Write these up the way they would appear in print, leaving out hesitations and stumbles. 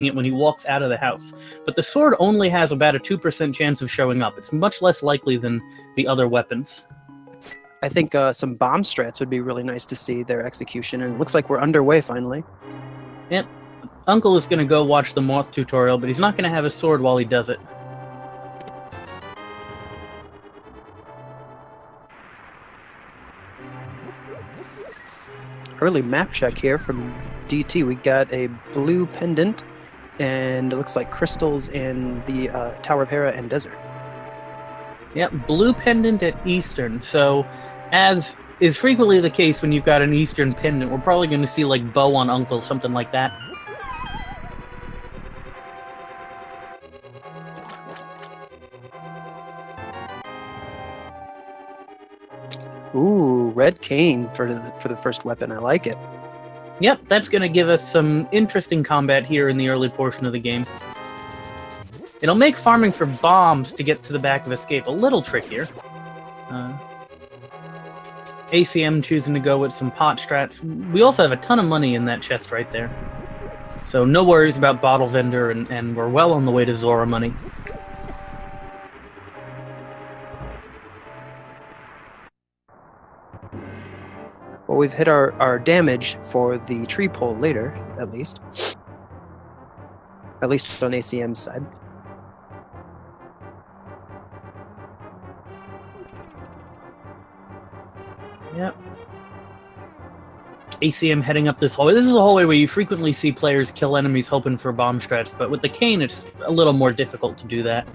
it when he walks out of the house. But the sword only has about a 2% chance of showing up. It's much less likely than the other weapons. I think some bomb strats would be really nice to see their execution, and it looks like we're underway finally. Yep. Uncle is going to go watch the Moth tutorial, but he's not going to have a sword while he does it. Early map check here from DT. We got a blue pendant, and it looks like crystals in the Tower of Hera and Desert. Yep, blue pendant at Eastern. So, as is frequently the case when you've got an Eastern pendant, we're probably going to see, like, bow on Uncle, something like that. Ooh, red cane for the first weapon. I like it. Yep, that's going to give us some interesting combat here in the early portion of the game. It'll make farming for bombs to get to the back of Escape a little trickier. ACM choosing to go with some pot strats. We also have a ton of money in that chest right there. So no worries about Bottle Vendor, and we're well on the way to Zora money. Well, we've hit our damage for the tree pole later, at least. At least on ACM's side. Yep. ACM heading up this hallway. This is a hallway where you frequently see players kill enemies hoping for bomb strats, but with the cane it's a little more difficult to do that.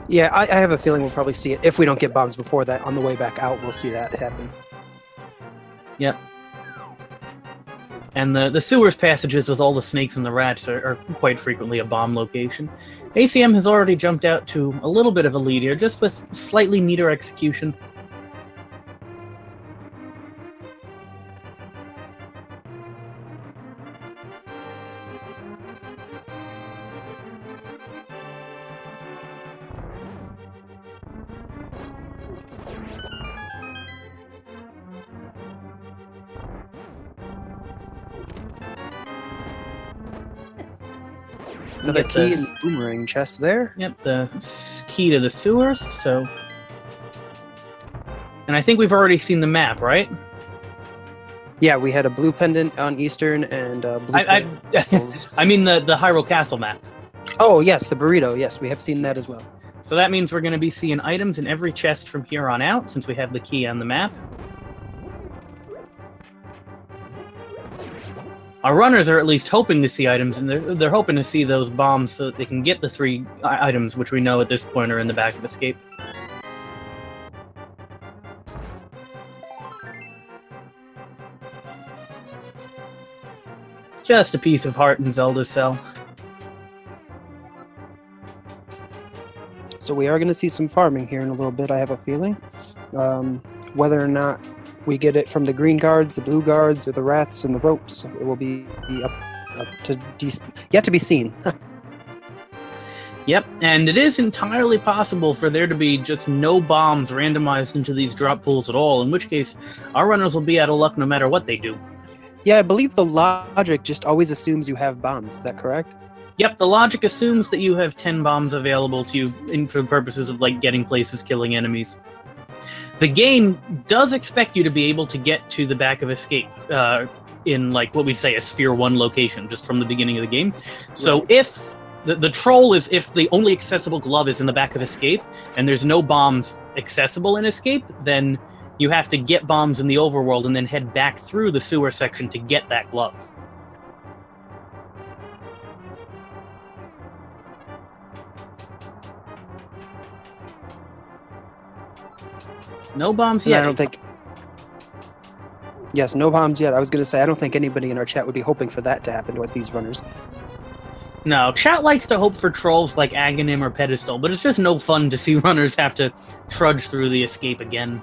Yeah, I have a feeling we'll probably see it. If we don't get bombs before that, on the way back out, we'll see that happen. Yep. And the sewers passages with all the snakes and the rats are quite frequently a bomb location. ACM has already jumped out to a little bit of a lead here, just with slightly neater execution. Another key in the boomerang chest there. Yep, the key to the sewers, so... And I think we've already seen the map, right? Yeah, we had a blue pendant on Eastern and blue crystals. I mean the Hyrule Castle map. Oh, yes, the burrito. Yes, we have seen that as well. So that means we're going to be seeing items in every chest from here on out, since we have the key on the map. Our runners are at least hoping to see items, and they're hoping to see those bombs so that they can get the 3 items, which we know at this point are in the back of Escape. Just a piece of heart in Zelda's cell. So we are going to see some farming here in a little bit, I have a feeling. Whether or not we get it from the green guards, the blue guards, or the rats and the ropes, it will be up to yet to be seen. Yep, and it is entirely possible for there to be just no bombs randomized into these drop pools at all, in which case our runners will be out of luck no matter what they do. Yeah, I believe the logic just always assumes you have bombs. Is that correct? Yep, the logic assumes that you have 10 bombs available to you for the purposes of, like, getting places, killing enemies. The game does expect you to be able to get to the back of Escape in, like, what we'd say a Sphere 1 location, just from the beginning of the game. So right. If... The troll is if the only accessible glove is in the back of Escape, and there's no bombs accessible in Escape, then you have to get bombs in the overworld and then head back through the sewer section to get that glove. No bombs yet. I don't think... Yes, no bombs yet. I was going to say, I don't think anybody in our chat would be hoping for that to happen with these runners. No, chat likes to hope for trolls like Aghanim or Pedestal, but it's just no fun to see runners have to trudge through the Escape again.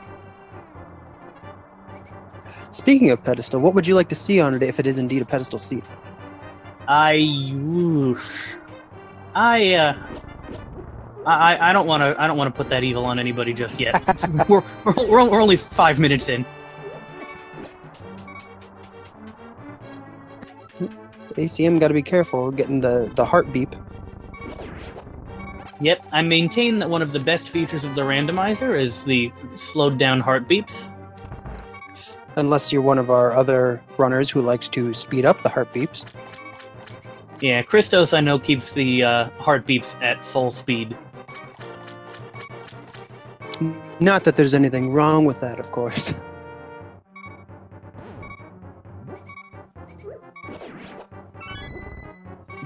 Speaking of Pedestal, what would you like to see on it if it is indeed a pedestal seat? I don't want to put that evil on anybody just yet. we're only 5 minutes in. ACM got to be careful getting the heart beep. Yep, I maintain that one of the best features of the randomizer is the slowed down heart beeps. Unless you're one of our other runners who likes to speed up the heart beeps. Yeah, Christos I know keeps the heart beeps at full speed. Not that there's anything wrong with that, of course.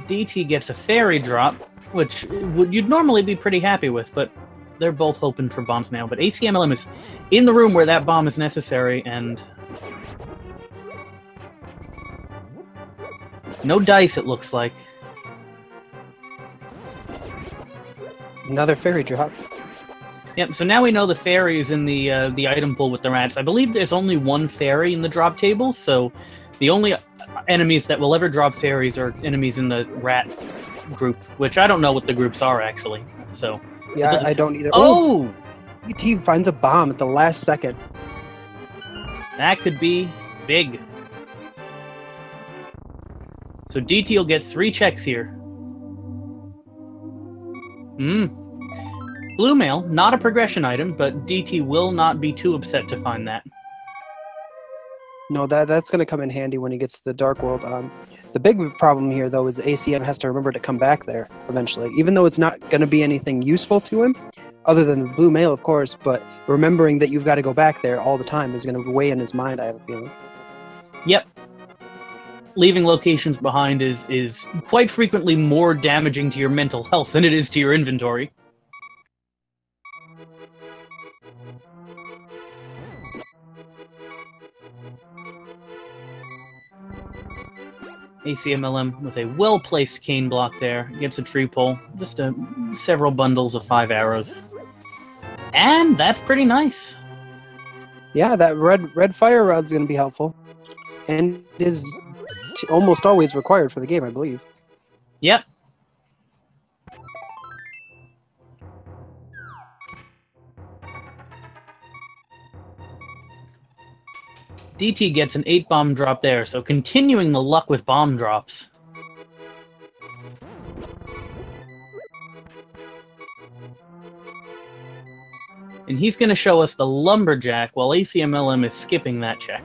DT gets a fairy drop, which you'd normally be pretty happy with, but they're both hoping for bombs now. But Acmlm is in the room where that bomb is necessary, and no dice, it looks like. Another fairy drop. Yep, so now we know the fairy is in the item pool with the rats. I believe there's only one fairy in the drop tables, so the only enemies that will ever drop fairies are enemies in the rat group, which I don't know what the groups are, actually. So Yeah, I don't either. Oh! ET finds a bomb at the last second. That could be big. So DT will get 3 checks here. Blue mail, not a progression item, but DT will not be too upset to find that. No, that's going to come in handy when he gets to the Dark World. The big problem here, though, is ACM has to remember to come back there eventually, even though it's not going to be anything useful to him, other than the blue mail, of course, but remembering that you've got to go back there all the time is going to weigh in his mind, I have a feeling. Yep. Leaving locations behind is quite frequently more damaging to your mental health than it is to your inventory. Acmlm with a well-placed cane block there. Gets a tree pole. Just several bundles of 5 arrows. And that's pretty nice. Yeah, that red fire rod's going to be helpful. And is almost always required for the game, I believe. Yep. DT gets an 8 bomb drop there, so continuing the luck with bomb drops. And he's going to show us the lumberjack while Acmlm is skipping that check.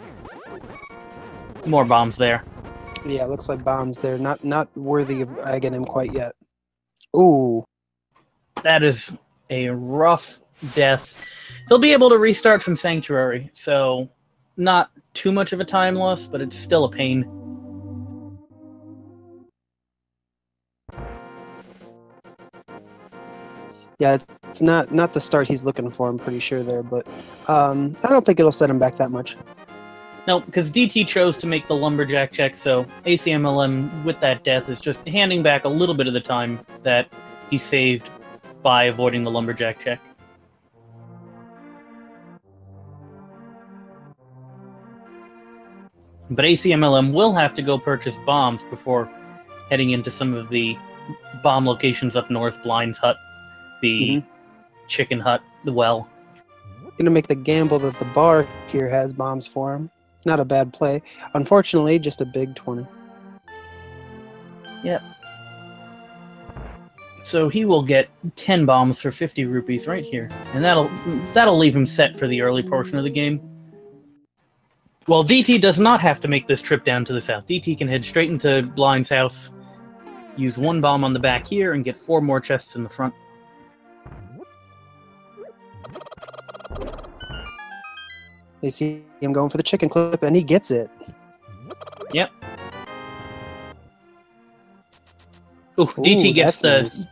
More bombs there. Yeah, it looks like bombs there. Not worthy of egging him quite yet. Ooh. That is a rough death. He'll be able to restart from Sanctuary, so not too much of a time loss, but it's still a pain. Yeah, it's not the start he's looking for, I'm pretty sure there, but I don't think it'll set him back that much. No, because DT chose to make the lumberjack check, so Acmlm with that death is just handing back a little bit of the time that he saved by avoiding the lumberjack check. But Acmlm will have to go purchase bombs before heading into some of the bomb locations up north. Blind's Hut, the Chicken Hut, the well. Gonna make the gamble that the bar here has bombs for him. Not a bad play. Unfortunately, just a big 20. Yep. So he will get 10 bombs for 50 rupees right here. And that'll leave him set for the early portion of the game. Well, DT does not have to make this trip down to the south. DT can head straight into Blind's house, use 1 bomb on the back here, and get 4 more chests in the front. They see him going for the chicken clip, and he gets it. Yep. Ooh, DT gets the... Nice.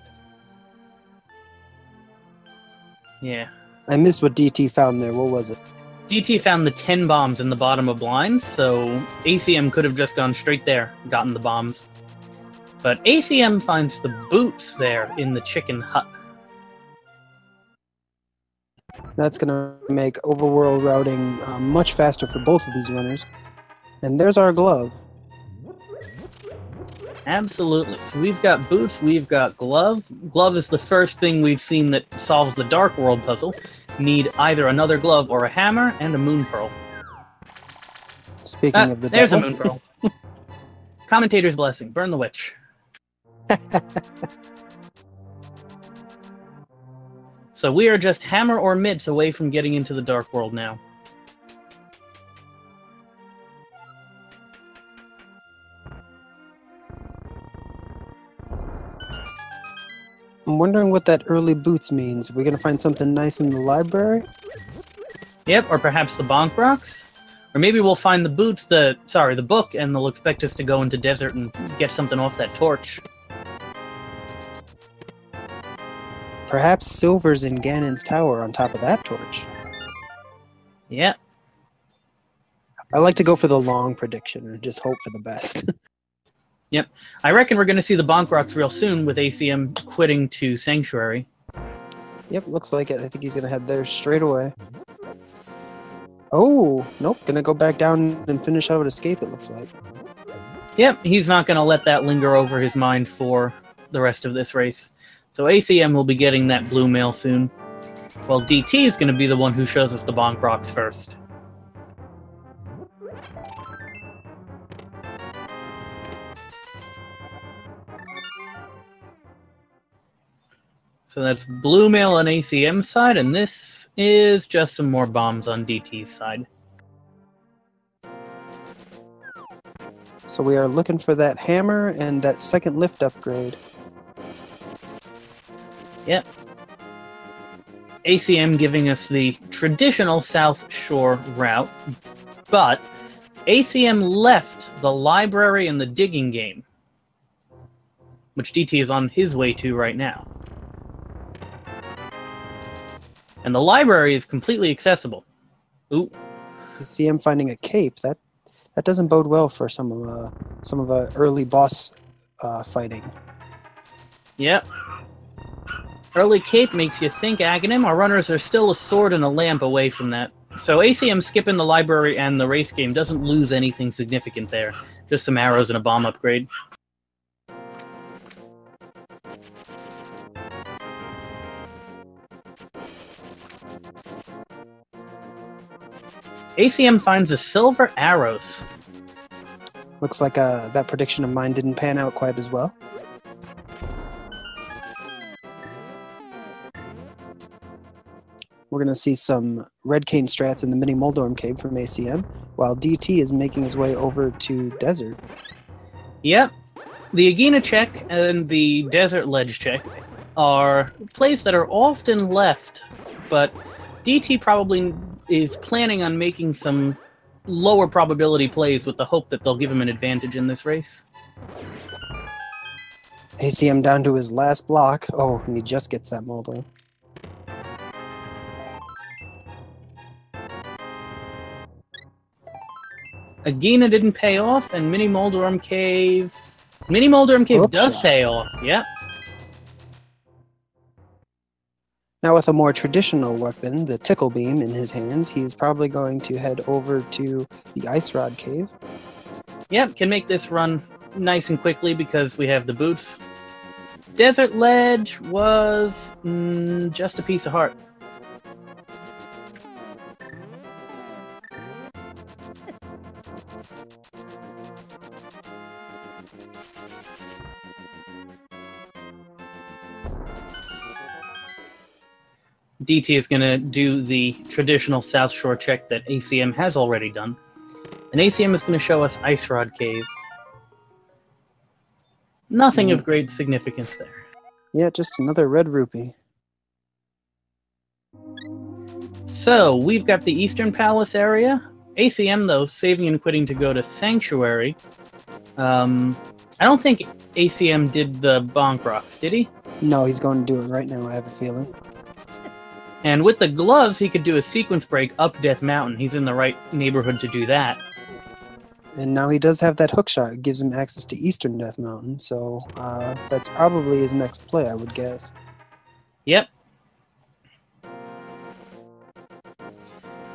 Yeah. I missed what DT found there. What was it? DT found the 10 bombs in the bottom of Blinds, so ACM could have just gone straight there, gotten the bombs. But ACM finds the boots there in the Chicken Hut. That's going to make overworld routing much faster for both of these runners. And there's our glove. Absolutely. So we've got boots, we've got glove. Glove is the first thing we've seen that solves the Dark World puzzle. Need either another glove or a hammer and a moon pearl. Speaking of the there's devil. a moon pearl. Commentator's blessing. Burn the witch. So we are just hammer or mitts away from getting into the Dark World now. I'm wondering what that early boots means. Are we going to find something nice in the library? Yep, or perhaps the bonk rocks. Or maybe we'll find the boots, the book, and they'll expect us to go into desert and get something off that torch. Perhaps Silver's in Ganon's tower on top of that torch. Yeah. I like to go for the long prediction and just hope for the best. Yep. I reckon we're going to see the bonk rocks real soon with ACM quitting to Sanctuary. Yep, looks like it. I think he's going to head there straight away. Oh, nope. Going to go back down and finish out Escape, it looks like. Yep, he's not going to let that linger over his mind for the rest of this race. So ACM will be getting that blue mail soon. While DT is going to be the one who shows us the bonk rocks first. So that's blue mail on ACM's side, and this is just some more bombs on DT's side. So we are looking for that hammer and that second lift upgrade. Yep. ACM giving us the traditional South Shore route, but ACM left the library and the digging game, which DT is on his way to right now. And the library is completely accessible. Ooh. ACM finding a cape. That doesn't bode well for some of early boss fighting. Yep. Early cape makes you think Aghanim. Our runners are still a sword and a lamp away from that. So ACM skipping the library and the race game doesn't lose anything significant there. Just some arrows and a bomb upgrade. ACM finds a silver arrows. Looks like that prediction of mine didn't pan out quite as well. We're going to see some red cane strats in the mini Moldorm cave from ACM, while DT is making his way over to desert. Yep. The Agena check and the desert ledge check are plays that are often left, but DT probably is planning on making some lower probability plays with the hope that they'll give him an advantage in this race. ACM down to his last block. Oh, and he just gets that Moldorm. Agena didn't pay off, and Mini Moldorm Cave does pay off, yep. Now with a more traditional weapon, the Tickle Beam, in his hands, he's probably going to head over to the Ice Rod Cave. Yep, can make this run nice and quickly because we have the boots. Desert Ledge was just a piece of heart. DT is going to do the traditional South Shore check that ACM has already done. And ACM is going to show us Ice Rod Cave. Nothing of great significance there. Yeah, just another red rupee. So, we've got the Eastern Palace area. ACM, though, saving and quitting to go to Sanctuary. I don't think ACM did the bonk rocks, did he? No, he's going to do it right now, I have a feeling. And with the gloves, he could do a sequence break up Death Mountain. He's in the right neighborhood to do that. And now he does have that hook shot. It gives him access to Eastern Death Mountain, so that's probably his next play, I would guess. Yep.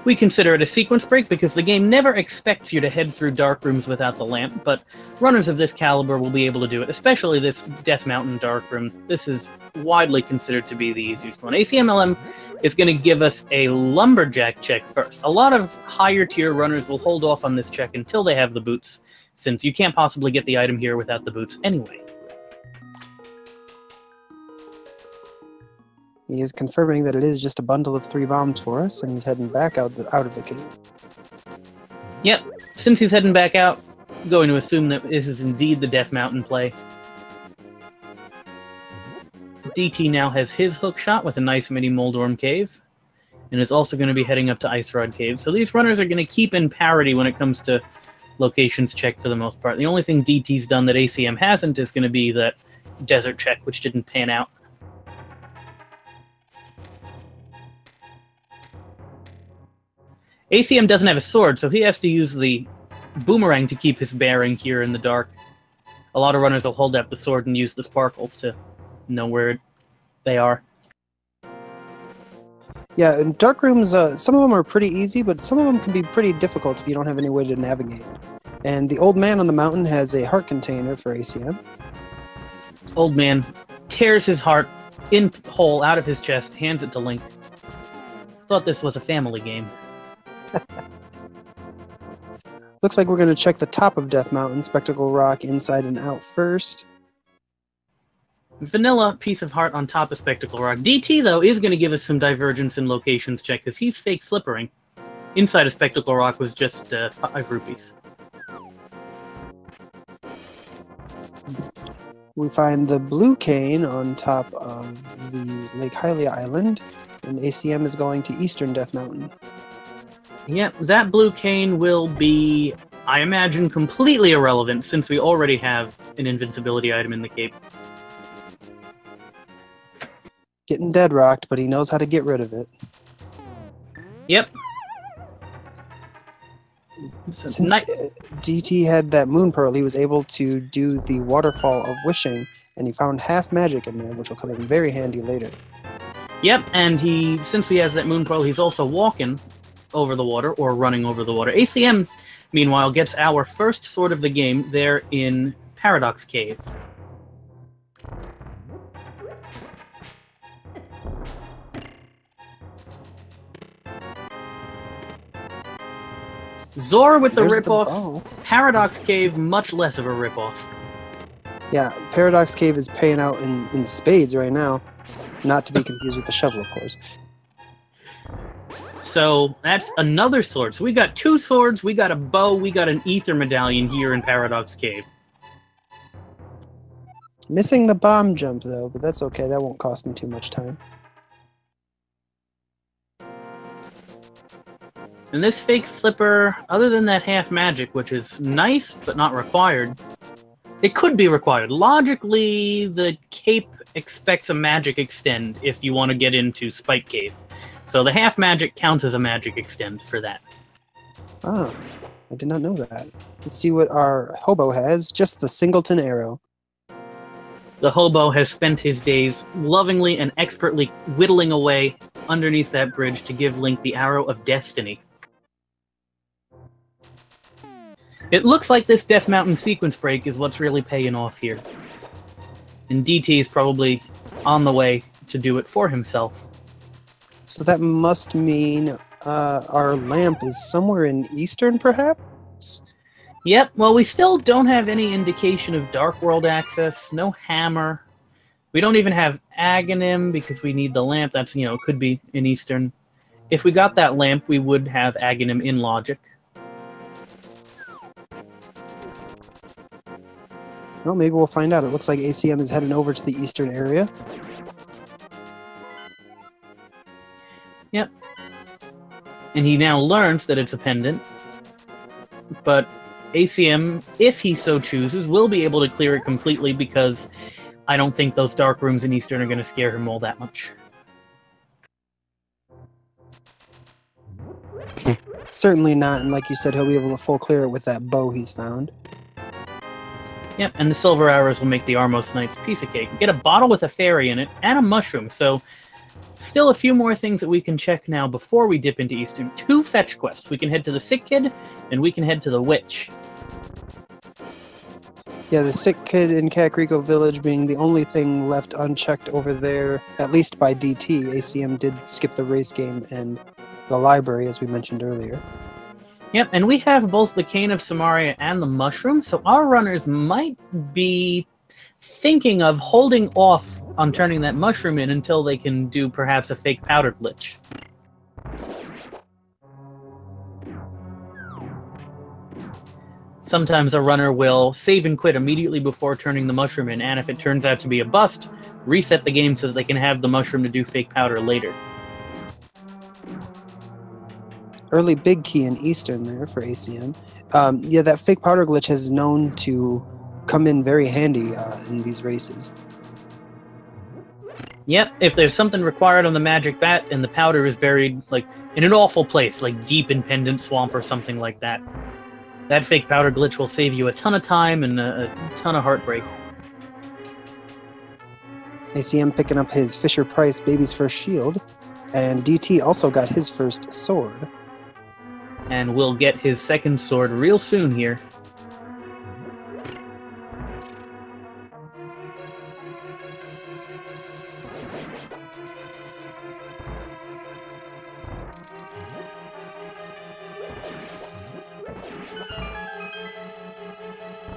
We consider it a sequence break because the game never expects you to head through dark rooms without the lamp, but runners of this caliber will be able to do it, especially this Death Mountain dark room. This is widely considered to be the easiest one. Acmlm is going to give us a lumberjack check first. A lot of higher tier runners will hold off on this check until they have the boots, since you can't possibly get the item here without the boots anyway. He is confirming that it is just a bundle of 3 bombs for us, and he's heading back out of the cave. Yep, since he's heading back out, I'm going to assume that this is indeed the Death Mountain play. DT now has his hook shot with a nice mini Moldorm cave, and is also going to be heading up to Ice Rod Cave. So these runners are going to keep in parity when it comes to locations checked for the most part. The only thing DT's done that ACM hasn't is going to be that desert check, which didn't pan out. ACM doesn't have a sword, so he has to use the boomerang to keep his bearing here in the dark. A lot of runners will hold up the sword and use the sparkles to know where they are. Yeah, in dark rooms, some of them are pretty easy, but some of them can be pretty difficult if you don't have any way to navigate. And the old man on the mountain has a heart container for ACM. Old man tears his heart in whole out of his chest, hands it to Link. Thought this was a family game. Looks like we're going to check the top of Death Mountain, Spectacle Rock, inside and out first. Vanilla piece of heart on top of Spectacle Rock. DT, though, is going to give us some divergence in locations check, because he's fake flippering. Inside of Spectacle Rock was just 5 rupees. We find the blue cane on top of the Lake Hylia Island, and ACM is going to Eastern Death Mountain. Yep, that blue cane will be, I imagine, completely irrelevant, since we already have an invincibility item in the cape. Getting dead rocked, but he knows how to get rid of it. Yep. Since DT had that moon pearl, he was able to do the waterfall of wishing, and he found half magic in there, which will come in very handy later. Yep, and since he has that moon pearl, he's also walking over the water, or running over the water. ACM, meanwhile, gets our first sword of the game there in Paradox Cave. Zor with the ripoff. Paradox Cave, much less of a ripoff. Yeah, Paradox Cave is paying out in spades right now. Not to be confused with the shovel, of course. So that's another sword. So we got 2 swords, we got a bow, we got an ether medallion here in Paradox Cave. Missing the bomb jump, though, but that's okay. That won't cost me too much time. And this fake flipper, other than that half magic, which is nice but not required, it could be required. Logically, the cape expects a magic extend if you want to get into Spike Cave. So the half magic counts as a magic extend for that. Ah, I did not know that. Let's see what our hobo has. Just the singleton arrow. The hobo has spent his days lovingly and expertly whittling away underneath that bridge to give Link the Arrow of Destiny. It looks like this Death Mountain sequence break is what's really paying off here. And DT is probably on the way to do it for himself. So that must mean our lamp is somewhere in Eastern, perhaps? Yep, well, we still don't have any indication of Dark World access, no hammer. We don't even have Aghanim because we need the lamp. That's, could be in Eastern. If we got that lamp, we would have Aghanim in logic. Well, maybe we'll find out. It looks like ACM is heading over to the Eastern area. Yep. And he now learns that it's a pendant. But ACM, if he so chooses, will be able to clear it completely because I don't think those dark rooms in Eastern are going to scare him all that much. Certainly not, and like you said, he'll be able to full clear it with that bow he's found. Yep, and the silver arrows will make the Armos Knight's piece of cake. Get a bottle with a fairy in it, and a mushroom, so still a few more things that we can check now before we dip into Eastern. 2 fetch quests. We can head to the Sick Kid, and we can head to the Witch. Yeah, the Sick Kid in Kakariko Village being the only thing left unchecked over there, at least by DT. ACM did skip the race game and the library, as we mentioned earlier. Yep, and we have both the Cane of Samaria and the Mushroom, so our runners might be thinking of holding off on turning that Mushroom in until they can do perhaps a fake powder glitch. Sometimes a runner will save and quit immediately before turning the Mushroom in, and if it turns out to be a bust, reset the game so that they can have the Mushroom to do fake powder later. Early big key in Eastern there for ACM. Yeah, that fake powder glitch has known to come in very handy in these races. Yep, if there's something required on the magic bat and the powder is buried like in an awful place, like deep in Pendant Swamp or something like that, that fake powder glitch will save you a ton of time and a ton of heartbreak. ACM picking up his Fisher-Price Baby's First Shield, and DT also got his first sword. And we'll get his second sword real soon here.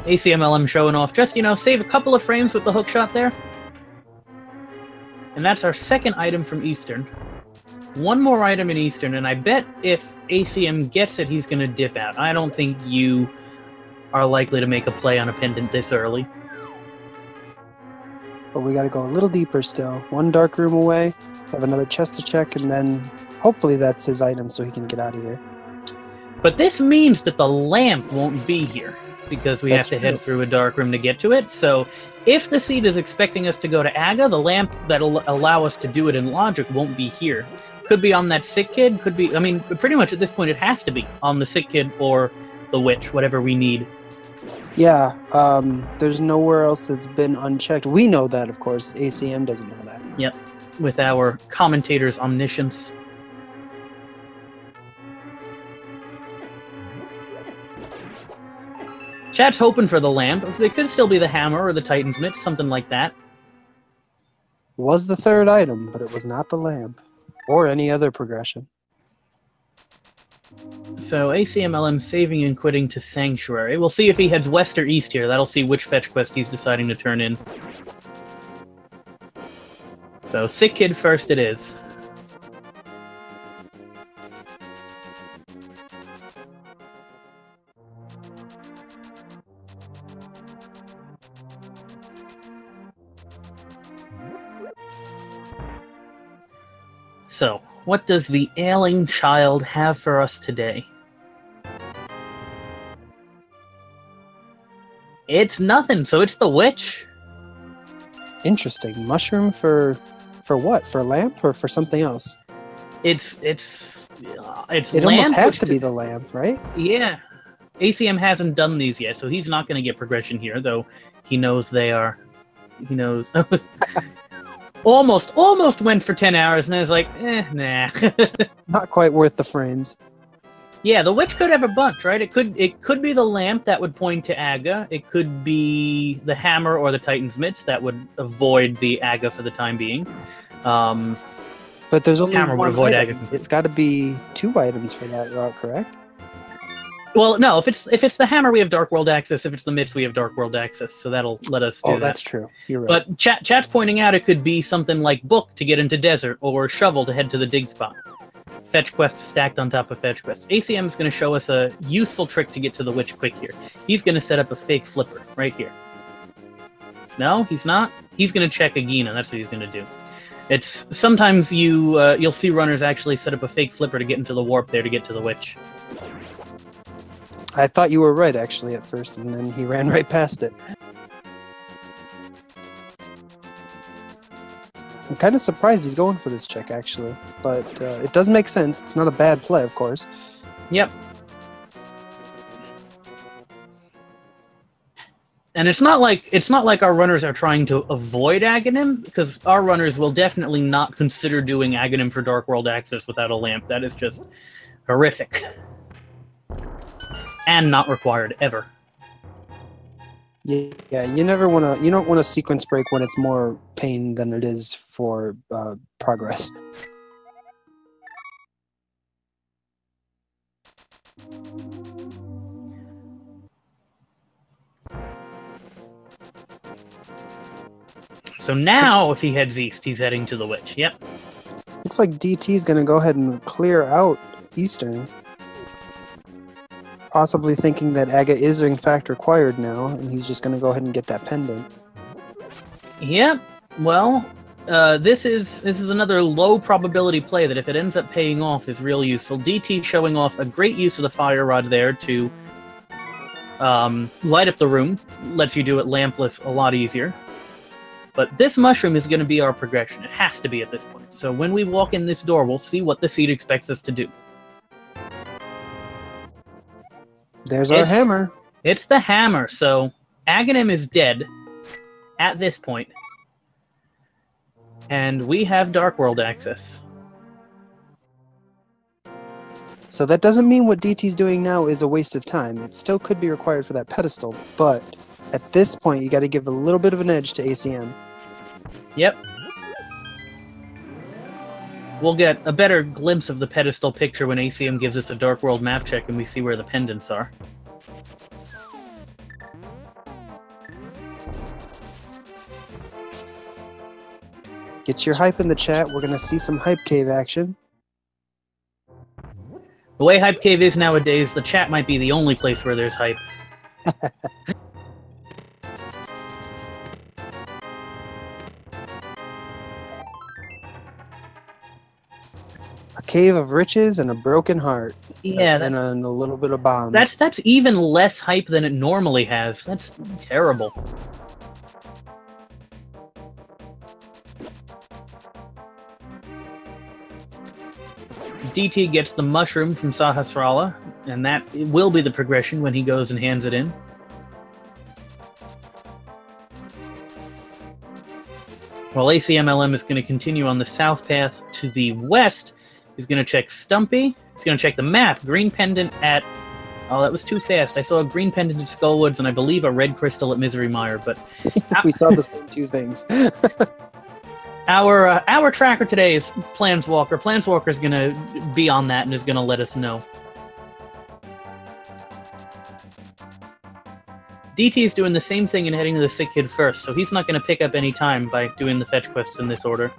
Acmlm showing off. Just, save a couple of frames with the hookshot there. And that's our second item from Eastern. One more item in Eastern, and I bet if ACM gets it, he's going to dip out. I don't think you are likely to make a play on a pendant this early. But we got to go a little deeper still. One dark room away, have another chest to check, and then hopefully that's his item so he can get out of here. But this means that the lamp won't be here, because we have to head through a dark room to get to it. So if the seed is expecting us to go to Aga, the lamp that'll allow us to do it in logic won't be here. Could be on that sick kid, could be, I mean, pretty much at this point it has to be on the sick kid or the witch, whatever we need. Yeah, there's nowhere else that's been unchecked. We know that, of course. ACM doesn't know that. Yep, with our commentator's omniscience. Chat's hoping for the lamp. It could still be the hammer or the Titan's Mitts, something like that. Was the third item, but it was not the lamp. Or any other progression. So Acmlm saving and quitting to Sanctuary. We'll see if he heads west or east here. That'll see which fetch quest he's deciding to turn in. So sick kid first it is. So, what does the ailing child have for us today? It's nothing, so it's the witch. Interesting. Mushroom for what? For lamp or for something else? It lamp almost has to be the lamp, right? Yeah. ACM hasn't done these yet, so he's not going to get progression here, though he knows they are. He knows. Almost went for 10 hours, and then it's like, nah. Not quite worth the frames. Yeah, the witch could have a bunch, right? It could be the lamp that would point to Aga. It could be the hammer or the Titan's Mitts that would avoid the Aga for the time being. But there's only hammer one would avoid item. Aga. It's got to be 2 items for that route, correct? Well, no. If it's the hammer, we have Dark World access. If it's the Mitts, we have Dark World access. So that'll let us do that. Oh, that's true. You're right. But chat's pointing out it could be something like Book to get into Desert, or Shovel to head to the dig spot. Fetch quest stacked on top of fetch quests. ACM is going to show us a useful trick to get to the witch quick here. He's going to set up a fake flipper right here. No, he's not. He's going to check Agina. That's what he's going to do. It's sometimes you'll see runners actually set up a fake flipper to get into the warp there to get to the witch. I thought you were right, actually, at first, and then he ran right past it. I'm kind of surprised he's going for this check, actually. But it does make sense. It's not a bad play, of course. Yep. And it's not like our runners are trying to avoid Aghanim, because our runners will definitely not consider doing Aghanim for Dark World access without a lamp. That is just horrific. And not required ever. Yeah, you don't want to sequence break when it's more pain than it is for progress. So now, if he heads east, he's heading to the witch. Yep. Looks like DT's going to go ahead and clear out Eastern. Possibly thinking that Aga is in fact required now, and he's just going to go ahead and get that pendant. Yep. Well, this is another low probability play that if it ends up paying off is real useful. DT showing off a great use of the fire rod there to light up the room. Lets you do it lampless a lot easier. But this mushroom is going to be our progression. It has to be at this point. So when we walk in this door, we'll see what the seed expects us to do. There's our hammer. It's the hammer. So Aghanim is dead at this point. And we have Dark World access. So that doesn't mean what DT's doing now is a waste of time. It still could be required for that pedestal, but at this point you got to give a little bit of an edge to ACM. Yep. We'll get a better glimpse of the pedestal picture when ACM gives us a Dark World map check and we see where the pendants are. Get your hype in the chat. We're going to see some Hype Cave action. The way Hype Cave is nowadays, the chat might be the only place where there's hype. A cave of riches and a broken heart. Yeah, and a little bit of bombs. That's even less hype than it normally has. That's terrible. DT gets the mushroom from Sahasrara, and that will be the progression when he goes and hands it in. While Acmlm is going to continue on the south path to the west, he's going to check Stumpy. He's going to check the map. Green pendant at... Oh, that was too fast. I saw a green pendant at Skullwoods and I believe a red crystal at Misery Mire, but... We saw the same two things. Our tracker today is Planswalker. Planswalker is going to be on that and is going to let us know. DT is doing the same thing and heading to the Sick Kid first, so he's not going to pick up any time by doing the fetch quests in this order.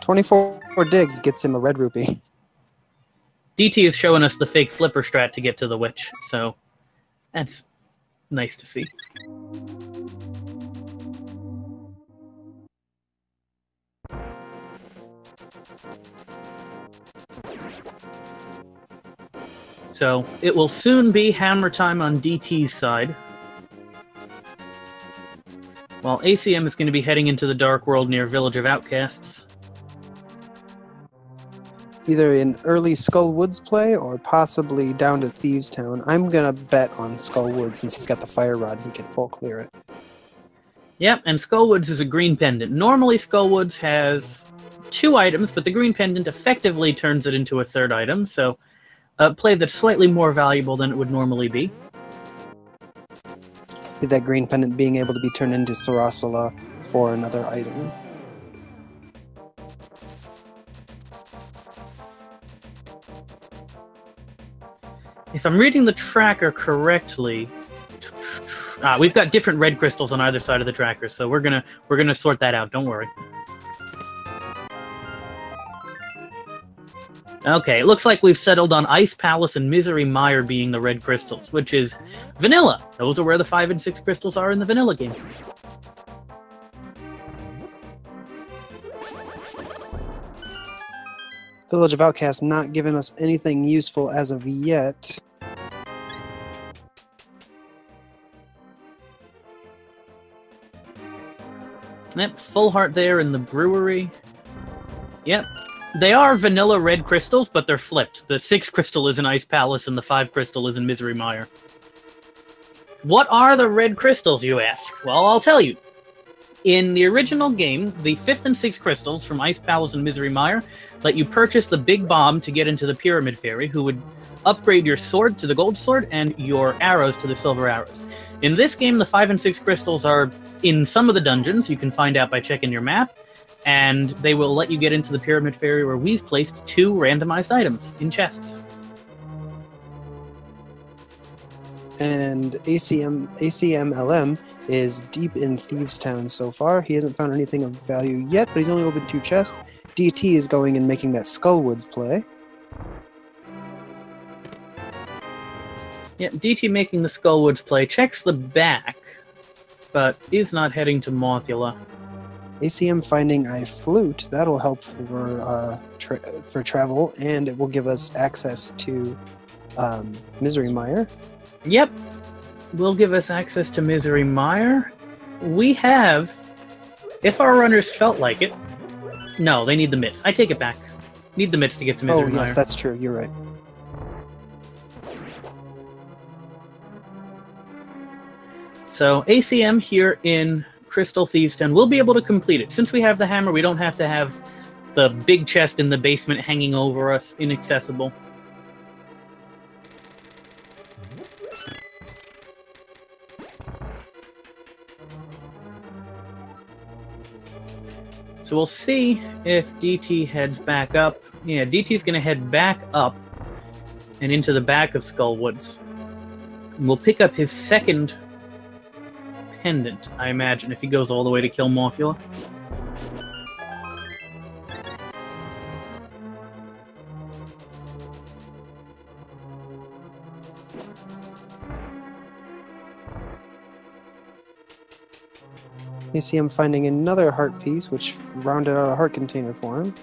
$24 digs gets him a red rupee. DT is showing us the fake flipper strat to get to the witch, so that's nice to see. So it will soon be hammer time on DT's side. While ACM is going to be heading into the Dark World near Village of Outcasts. Either in early Skullwoods play or possibly down to Thieves Town. I'm going to bet on Skullwoods since he's got the fire rod and he can full clear it. Yep, and Skullwoods is a green pendant. Normally Skullwoods has 2 items, but the green pendant effectively turns it into a 3rd item, so a play that's slightly more valuable than it would normally be. With that green pendant being able to be turned into Sarasala for another item. If I'm reading the tracker correctly, we've got different red crystals on either side of the tracker, so we're gonna sort that out. Don't worry. Okay, it looks like we've settled on Ice Palace and Misery Mire being the red crystals, which is vanilla. Those are where the 5 and 6 crystals are in the vanilla game. Village of Outcasts not giving us anything useful as of yet. Yep, full heart there in the brewery. Yep. They are vanilla red crystals, but they're flipped. The 6 crystal is in Ice Palace and the 5 crystal is in Misery Mire. What are the red crystals, you ask? Well, I'll tell you. In the original game, the 5th and 6th crystals from Ice Palace and Misery Mire let you purchase the big bomb to get into the Pyramid Fairy, who would upgrade your sword to the gold sword and your arrows to the silver arrows. In this game, the 5 and 6 crystals are in some of the dungeons. You can find out by checking your map, and they will let you get into the Pyramid Fairy, where we've placed 2 randomized items in chests. And Acmlm is deep in Thieves Town so far. He hasn't found anything of value yet, but he's only opened 2 chests. DT is going and making that Skullwoods play. Yeah, DT making the Skullwoods play, checks the back, but is not heading to Mothula. ACM finding a flute. That'll help for travel, and it will give us access to Misery Mire. Yep, will give us access to Misery Mire. We have, if our runners felt like it... No, they need the mitts. I take it back. Need the mitts to get to Misery Mire. Oh, yes, that's true. You're right. So, ACM here in Crystal Thieves Town will be able to complete it. Since we have the hammer, we don't have to have the big chest in the basement hanging over us, inaccessible. So we'll see if DT heads back up. Yeah, DT's going to head back up and into the back of Skullwoods. And we'll pick up his second pendant, I imagine, if he goes all the way to kill Mothula. You see him finding another heart piece, which rounded out a heart container for him.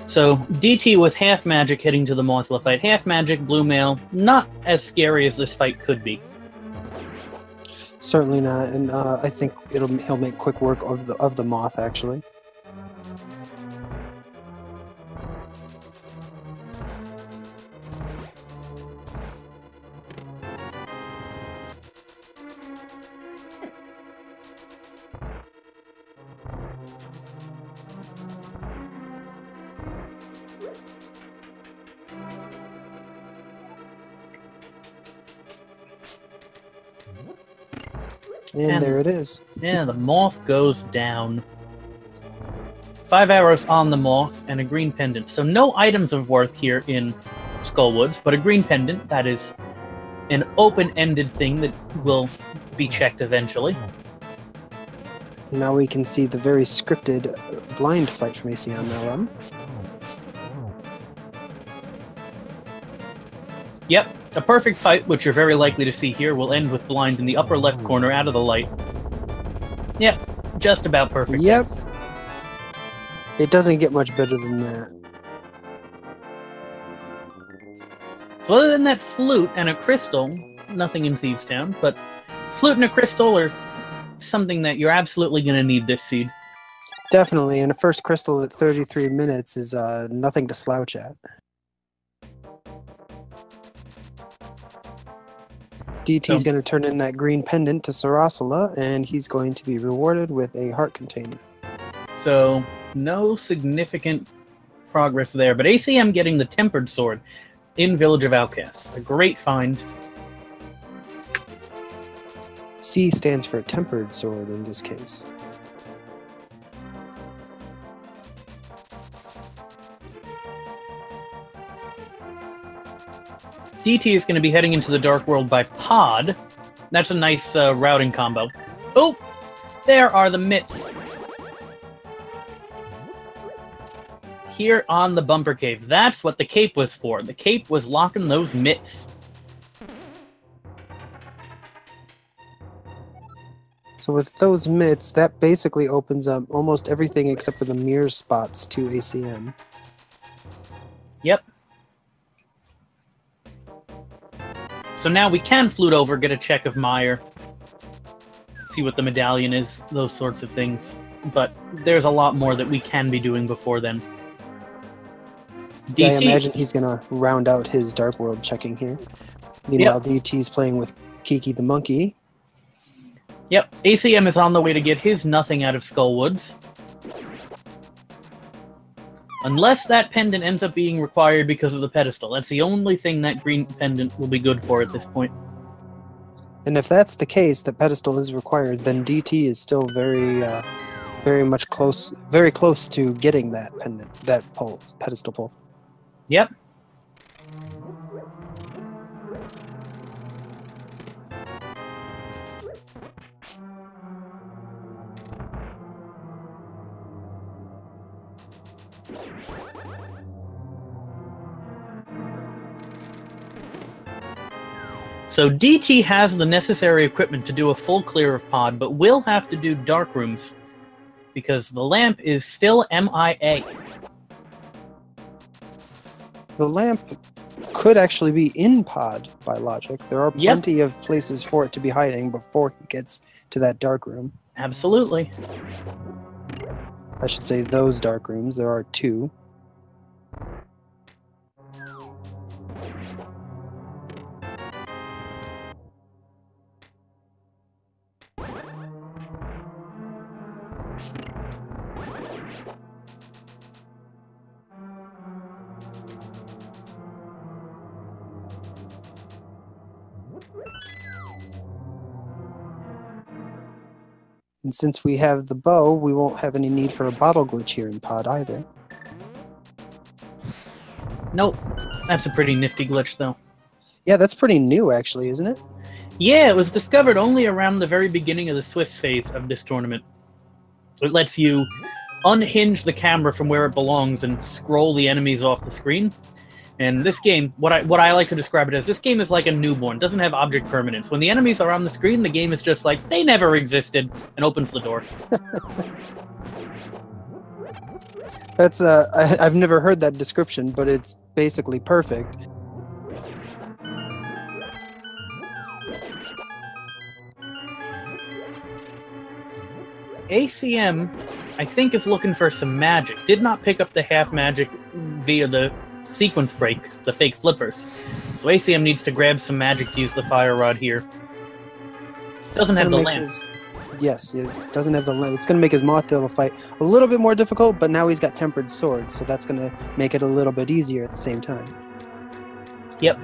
So, DT with half magic heading to the Mothula fight. Half magic, blue mail, not as scary as this fight could be. Certainly not, and I think he'll make quick work of the moth, actually. And there it is. Yeah, the moth goes down. 5 arrows on the moth and a green pendant. So no items of worth here in Skullwoods, but a green pendant. That is an open-ended thing that will be checked eventually. Now we can see the very scripted blind fight from Acmlm. Yep, a perfect fight, which you're very likely to see here, will end with blind in the upper left corner out of the light. Yep, just about perfect. Yep. It doesn't get much better than that. So other than that flute and a crystal, nothing in Thieves Town, but flute and a crystal are something that you're absolutely going to need this seed. Definitely, and a first crystal at 33 minutes is nothing to slouch at. DT's going to turn in that green pendant to Sarasala, and he's going to be rewarded with a heart container. So, no significant progress there, but ACM getting the Tempered Sword in Village of Outcasts. A great find. C stands for Tempered Sword in this case. DT is going to be heading into the Dark World by pod. That's a nice routing combo. Oh! There are the mitts. Here on the Bumper Cave. That's what the cape was for. The cape was locking those mitts. So with those mitts, that basically opens up almost everything except for the mirror spots to ACM. Yep. So now we can flute over, get a check of Mire. see what the medallion is, those sorts of things. But there's a lot more that we can be doing before then. Yeah, I imagine he's going to round out his Dark World checking here. Meanwhile, DT's playing with Kiki the monkey. Yep, ACM is on the way to get his nothing out of Skullwoods. Unless that pendant ends up being required because of the pedestal. That's the only thing that green pendant will be good for at this point. And if that's the case, the pedestal is required, then DT is still very much close, very close to getting that pendant, that pedestal pull. Yep. So DT has the necessary equipment to do a full clear of pod, but will have to do dark rooms because the lamp is still MIA. The lamp could actually be in pod by logic. There are plenty of places for it to be hiding before he gets to that dark room. Absolutely. I should say those dark rooms. There are 2. And since we have the bow, we won't have any need for a bottle glitch here in pod either. Nope. That's a pretty nifty glitch, though. Yeah, that's pretty new, actually, isn't it? Yeah, it was discovered only around the very beginning of the Swiss phase of this tournament. It lets you unhinge the camera from where it belongs and scroll the enemies off the screen. And this game, what I like to describe it as, this game is like a newborn. Doesn't have object permanence. When the enemies are on the screen, the game is just like, they never existed, and opens the door. That's I've never heard that description, but it's basically perfect. ACM, I think, is looking for some magic. Did not pick up the half magic via the sequence break, the fake flippers. So ACM needs to grab some magic to use the fire rod here. Doesn't have the lamp. Yes, doesn't have the lamp. It's going to make his Mothtail fight a little bit more difficult, but now he's got tempered swords, so that's going to make it a little bit easier at the same time. Yep.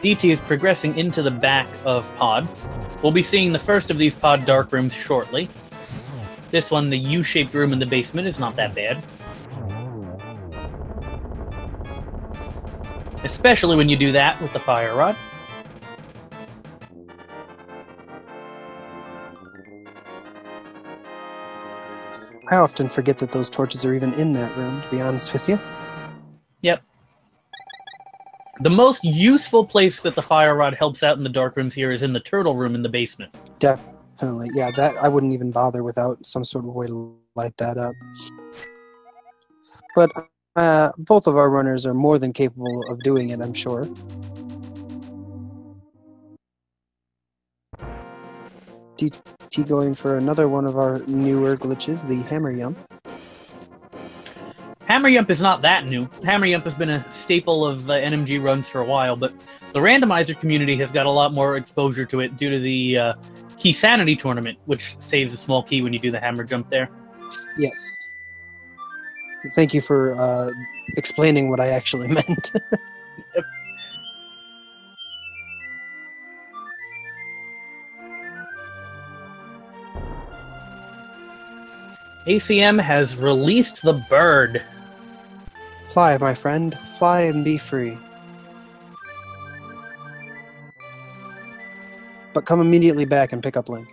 DT is progressing into the back of pod. We'll be seeing the first of these pod dark rooms shortly. This one, the U-shaped room in the basement, is not that bad. Especially when you do that with the fire rod. I often forget that those torches are even in that room, to be honest with you. Yep. The most useful place that the fire rod helps out in the dark rooms here is in the turtle room in the basement. Definitely, yeah, that I wouldn't even bother without some sort of way to light that up. But both of our runners are more than capable of doing it, I'm sure. DT going for another one of our newer glitches, the Hammer Yump. Hammer Yump is not that new. Hammer Yump has been a staple of NMG runs for a while, but the Randomizer community has got a lot more exposure to it due to the Key Sanity tournament, which saves a small key when you do the Hammer Jump there. Yes. Thank you for explaining what I actually meant. Yep. ACM has released the bird. Fly, my friend. Fly and be free. But come immediately back and pick up Link.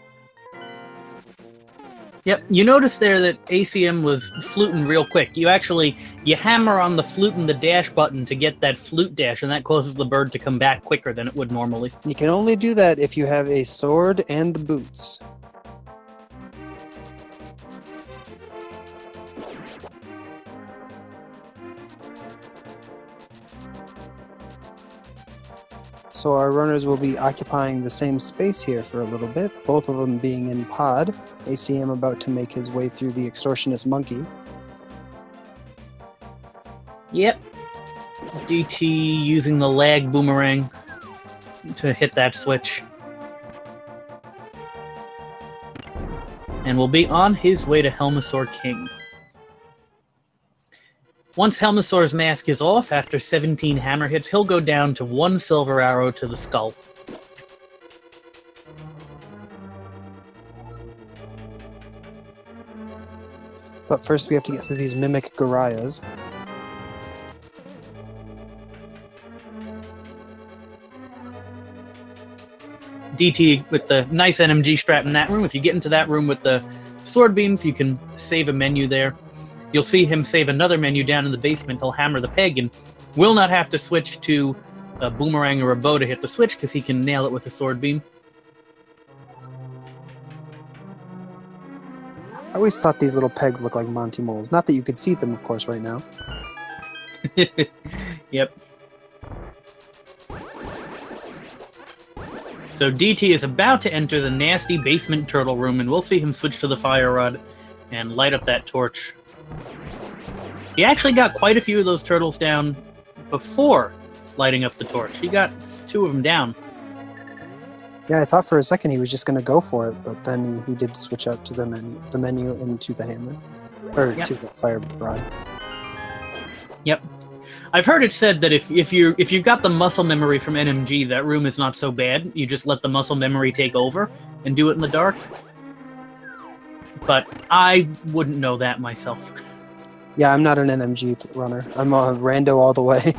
Yep, you notice there that ACM was fluting real quick. You hammer on the flute and the dash button to get that flute dash, and that causes the bird to come back quicker than it would normally. You can only do that if you have a sword and the boots. So our runners will be occupying the same space here for a little bit, both of them being in pod. ACM about to make his way through the extortionist monkey. Yep. DT using the lag boomerang to hit that switch. And will be on his way to Helmasaur King. Once Helmasaur's mask is off, after 17 hammer hits, he'll go down to 1 silver arrow to the skull. But first we have to get through these Mimic Garayas. DT with the nice NMG strap in that room. If you get into that room with the sword beams, you can save a menu there. You'll see him save another menu down in the basement. He'll hammer the peg and will not have to switch to a boomerang or a bow to hit the switch because he can nail it with a sword beam. I always thought these little pegs look like Monty moles. Not that you could see them, of course, right now. Yep. So DT is about to enter the nasty basement turtle room, and we'll see him switch to the fire rod and light up that torch. He actually got quite a few of those turtles down before lighting up the torch. He got 2 of them down. Yeah, I thought for a second he was just going to go for it, but then he did switch out to the menu into the hammer. Or Yep. to the fire rod. Yep. I've heard it said that if you've got the muscle memory from NMG, that room is not so bad. You just let the muscle memory take over and do it in the dark. But I wouldn't know that myself. Yeah, I'm not an NMG runner. I'm a rando all the way.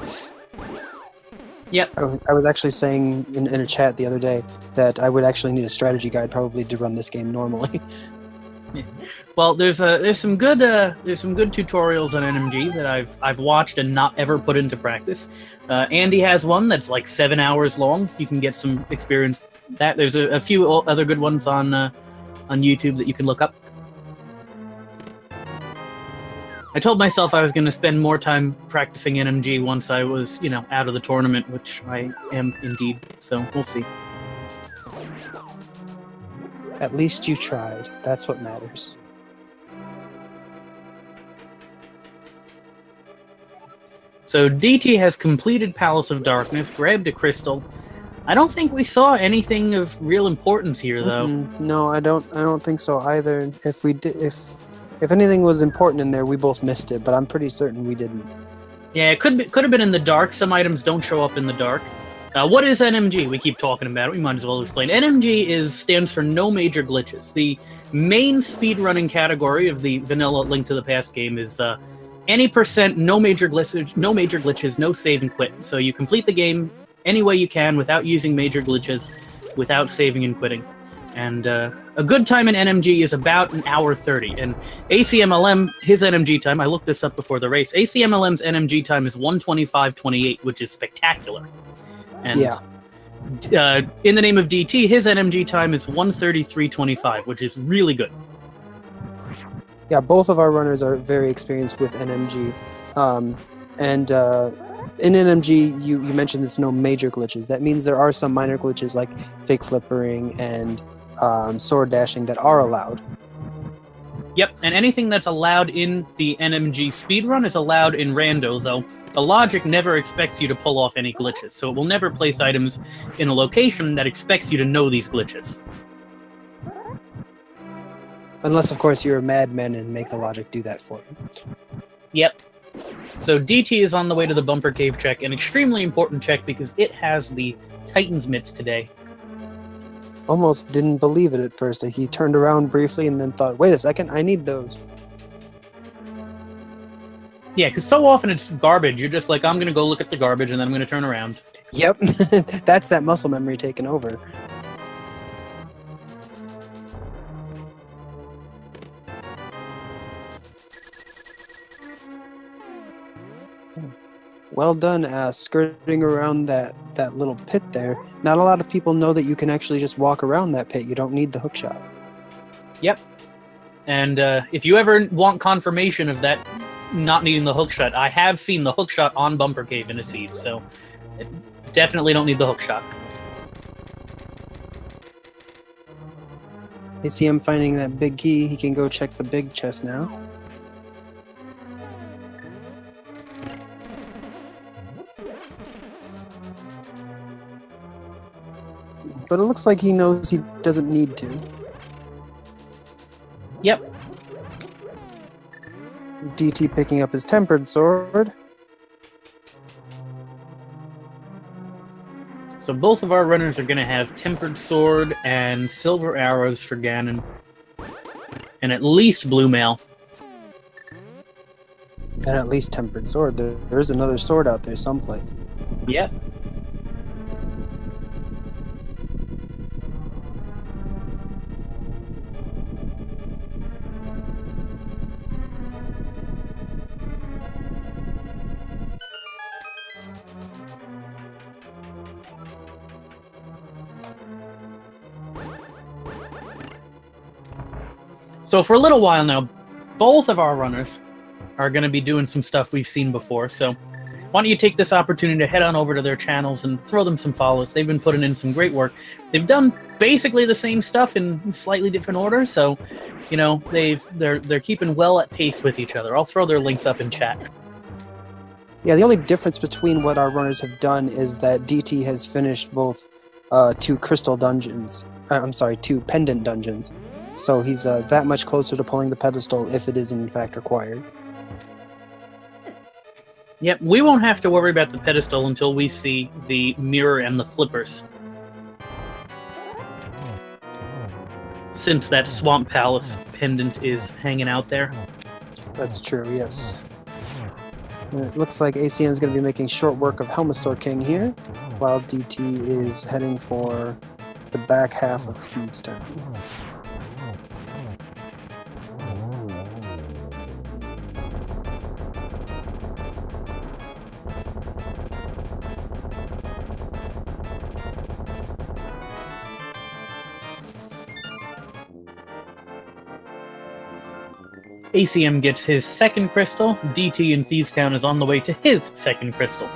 Yep. I was actually saying in a chat the other day that I would actually need a strategy guide probably to run this game normally. Well, there's some good tutorials on NMG that I've watched and not ever put into practice. Andy has one that's like 7 hours long. You can get some experience. There's a few other good ones on YouTube that you can look up. I told myself I was going to spend more time practicing NMG once I was, out of the tournament, which I am indeed. So we'll see. At least you tried. That's what matters. So DT has completed Palace of Darkness, grabbed a crystal. I don't think we saw anything of real importance here, though. No, I don't think so either. If we did, if anything was important in there, we both missed it, but I'm pretty certain we didn't. Yeah, it could have been in the dark. Some items don't show up in the dark. What is NMG? We keep talking about it. We might as well explain. NMG stands for No Major Glitches. The main speedrunning category of the vanilla Link to the Past game is any percent, no major glitches, no save and quit. So you complete the game any way you can without using major glitches, without saving and quitting. And a good time in NMG is about 1 hour 30. And Acmlm, his NMG time, I looked this up before the race, Acmlm's NMG time is 1:25:28, which is spectacular. And Yeah. In the name of DT, his NMG time is 1:33:25, which is really good. Yeah, both of our runners are very experienced with NMG. In NMG, you mentioned there's no major glitches. That means there are some minor glitches like fake flippering and sword dashing that are allowed. Yep, and anything that's allowed in the NMG speedrun is allowed in Rando, though the logic never expects you to pull off any glitches, so it will never place items in a location that expects you to know these glitches. Unless, of course, you're a madman and make the logic do that for you. Yep. So DT is on the way to the Bumper Cave check, an extremely important check because it has the Titan's Mitts today. Almost didn't believe it at first. He turned around briefly and then thought, wait a second, I need those. Yeah, because so often it's garbage. You're just like, I'm going to go look at the garbage and then I'm going to turn around. Yep, that's that muscle memory taking over. Well done, skirting around that little pit there. Not a lot of people know that you can actually just walk around that pit. You don't need the hookshot. Yep. And if you ever want confirmation of that not needing the hookshot, I have seen the hookshot on Bumper Cave in a seed, so definitely don't need the hook shot. I see him finding that big key. He can go check the big chest now. But it looks like he knows he doesn't need to. Yep. DT picking up his tempered sword. So both of our runners are going to have tempered sword and silver arrows for Ganon. And at least blue mail. And at least tempered sword. There's another sword out there someplace. Yep. So for a little while now, both of our runners are going to be doing some stuff we've seen before. So why don't you take this opportunity to head on over to their channels and throw them some follows. They've been putting in some great work. They've done basically the same stuff in slightly different order. So, you know, they're keeping well at pace with each other. I'll throw their links up in chat. Yeah, the only difference between what our runners have done is that DT has finished both 2 crystal dungeons. I'm sorry, 2 pendant dungeons. So he's that much closer to pulling the pedestal if it is in fact required. Yep, we won't have to worry about the pedestal until we see the mirror and the flippers. Since that Swamp Palace pendant is hanging out there. That's true, yes. And it looks like ACM is going to be making short work of Helmasaur King here, while DT is heading for the back half of Thieves Town. ACM gets his second crystal. DT in Thieves Town is on the way to his second crystal.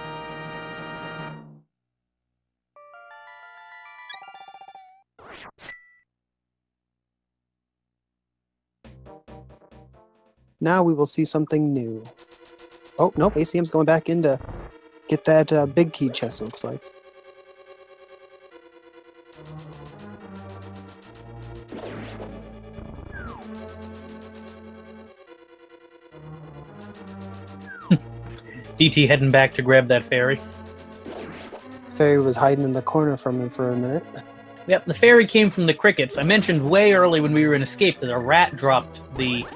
Now we will see something new. Oh, nope, ACM's going back in to get that big key chest, it looks like. DT heading back to grab that fairy. Fairy was hiding in the corner from him for a minute. Yep, the fairy came from the crickets. I mentioned way early when we were in Escape that a rat dropped a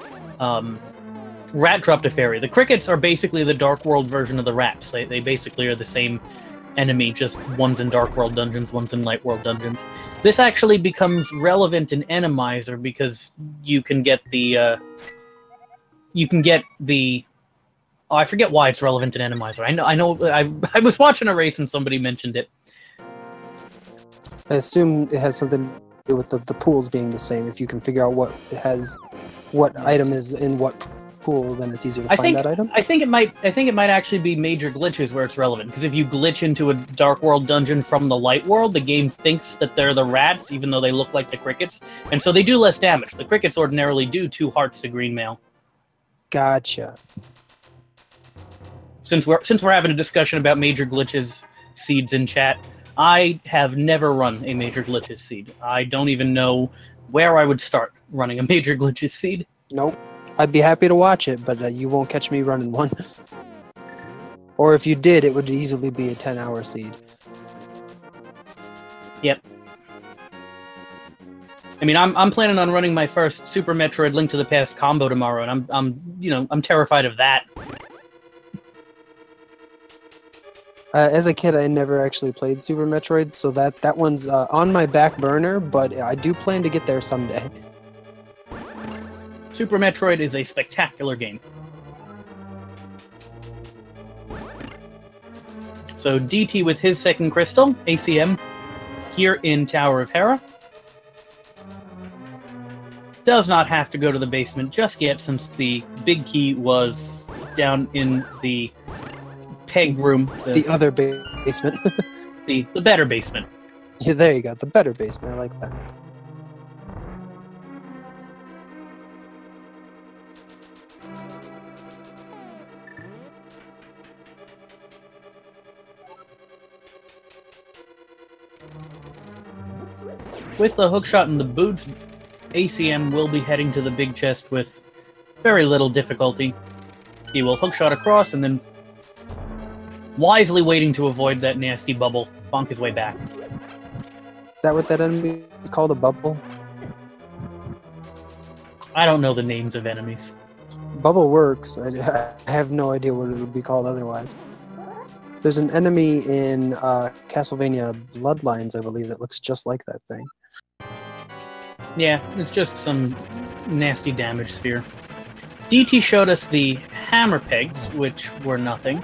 fairy. The crickets are basically the Dark World version of the rats. They basically are the same enemy, just one's in Dark World dungeons, one's in Light World dungeons. This actually becomes relevant in Randomizer because you can get the oh, I forget why it's relevant in Randomizer. I was watching a race and somebody mentioned it. I assume it has something to do with the pools being the same. If you can figure out what item is in what pool, then it's easier to find that item. I think it might actually be major glitches where it's relevant. Because if you glitch into a Dark World dungeon from the Light World, the game thinks that they're the rats, even though they look like the crickets, and so they do less damage. The crickets ordinarily do 2 hearts to green mail. Gotcha. Since we're having a discussion about major glitches seeds in chat, I have never run a major glitches seed. I don't even know where I would start running a major glitches seed. Nope. I'd be happy to watch it, but you won't catch me running one. Or if you did, it would easily be a 10-hour seed. Yep. I mean, I'm planning on running my first Super Metroid Link to the Past combo tomorrow, and I'm terrified of that. As a kid, I never actually played Super Metroid, so that one's on my back burner, but I do plan to get there someday. Super Metroid is a spectacular game. So DT with his second crystal, ACM, here in Tower of Hera. Does not have to go to the basement just yet, since the big key was down in the peg room. The other basement. The better basement. Yeah, there you go. The better basement. I like that. With the hookshot and the boots, ACM will be heading to the big chest with very little difficulty. He will hookshot across and then, wisely waiting to avoid that nasty bubble, bonk his way back. Is that what that enemy is called? A bubble? I don't know the names of enemies. Bubble works. I have no idea what it would be called otherwise. There's an enemy in Castlevania Bloodlines, I believe, that looks just like that thing. Yeah, it's just some nasty damage sphere. DT showed us the hammer pegs, which were nothing.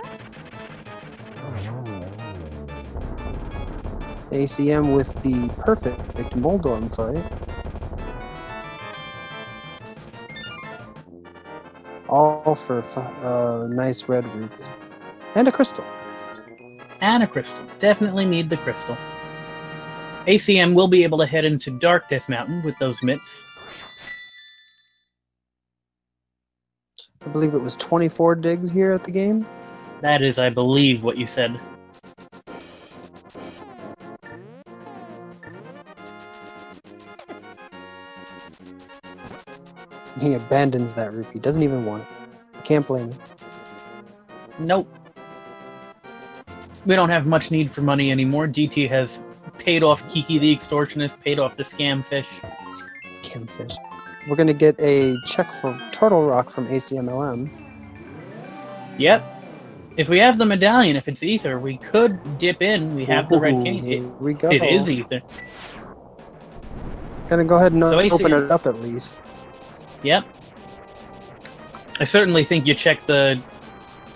ACM with the perfect Moldorm fight. All for nice red rupee. And a crystal. And a crystal. Definitely need the crystal. ACM will be able to head into Dark Death Mountain with those mitts. I believe it was 24 digs here at the game. That is, I believe, what you said. He abandons that rupee. Doesn't even want it. I can't blame him. Nope. We don't have much need for money anymore. DT has paid off Kiki the Extortionist, paid off the Scam Fish. Scam Fish. We're going to get a check for Turtle Rock from Acmlm. Yep. If we have the medallion, if it's ether, we could dip in. We have the red cane. It is ether. Gonna go ahead and So open ACM it up at least. Yep. I certainly think you check the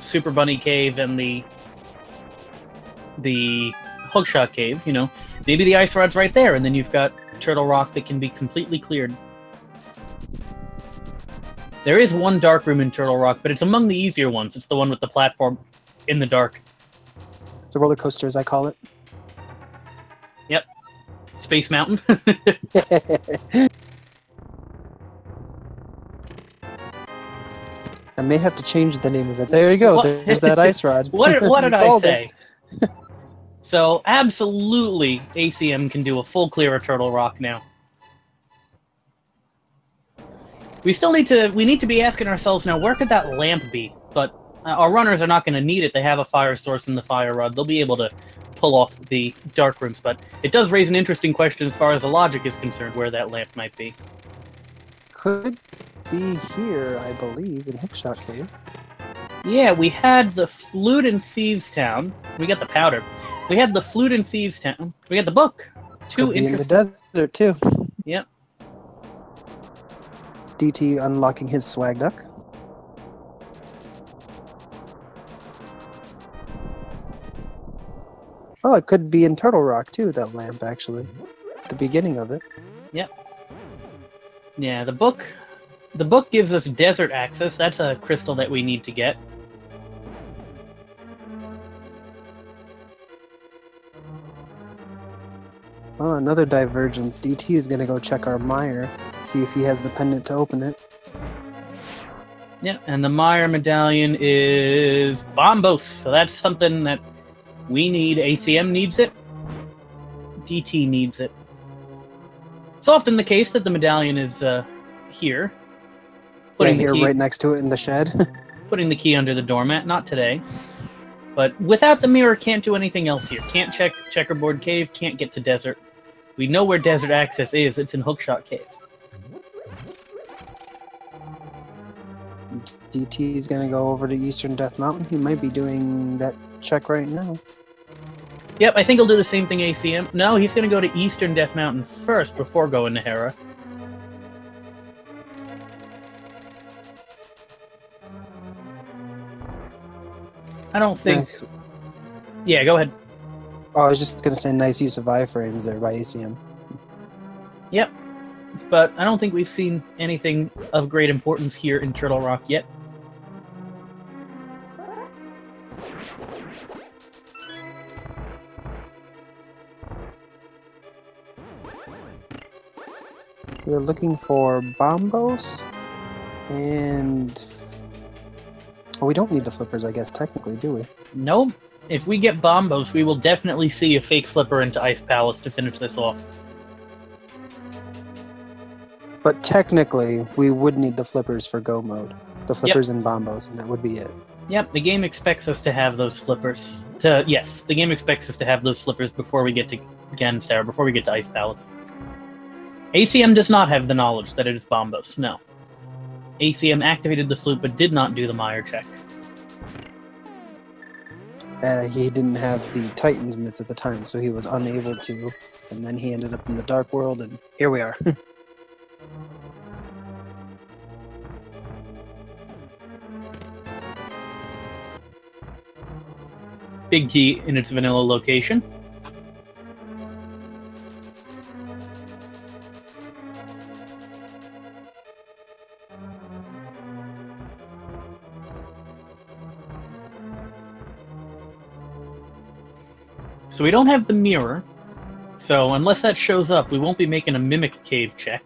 Super Bunny Cave and the Hookshot Cave, you know. Maybe the ice rod's right there, and then you've got Turtle Rock that can be completely cleared. There is one dark room in Turtle Rock, but it's among the easier ones. It's the one with the platform in the dark. The roller coaster, as I call it. Yep. Space Mountain. I may have to change the name of it. There you go. There's that ice rod. What did I say? So, absolutely, ACM can do a full clear of Turtle Rock now. We need to be asking ourselves now, where could that lamp be? But our runners are not going to need it. They have a fire source in the fire rod. They'll be able to pull off the dark rooms, but it does raise an interesting question as far as the logic is concerned, where that lamp might be. Could be here, I believe, in Hookshot Cave. Yeah, we had the Flute in Thieves Town. We got the powder. We had the Flute in Thieves Town. We got the book. Could be in the desert, too. Yep. DT unlocking his swag duck. Oh, it could be in Turtle Rock, too, that lamp, actually. The beginning of it. Yep. Yeah, the book gives us desert access. That's a crystal that we need to get. Oh, another divergence. DT is going to go check our mire, see if he has the pendant to open it. Yeah, and the Mire medallion is Bombos, so that's something that we need. ACM needs it. DT needs it. It's often the case that the medallion is here. Putting here right next to it in the shed. Putting the key under the doormat. Not today. But without the mirror, can't do anything else here. Can't check Checkerboard Cave, can't get to Desert. We know where Desert access is. It's in Hookshot Cave. DT is going to go over to Eastern Death Mountain. He might be doing that check right now. Yep, I think he'll do the same thing ACM. No, he's going to go to Eastern Death Mountain first before going to Hera. I don't think... Nice. Yeah, go ahead. Oh, I was just going to say nice use of iframes there by ACM. Yep. But I don't think we've seen anything of great importance here in Turtle Rock yet. We're looking for Bombos and... Oh, we don't need the flippers, I guess, technically, do we? Nope. If we get Bombos, we will definitely see a fake flipper into Ice Palace to finish this off. But technically, we would need the flippers for go mode. The flippers and Bombos, and that would be it. Yep, the game expects us to have those flippers. Yes, the game expects us to have those flippers before we get to Ganon's Tower, before we get to Ice Palace. ACM does not have the knowledge that it is Bombos, no. ACM activated the flute but did not do the Meyer check. He didn't have the Titan's mitts at the time, so he was unable to. And then he ended up in the Dark World, and here we are. Big key in its vanilla location. So we don't have the mirror, so unless that shows up, we won't be making a Mimic Cave check.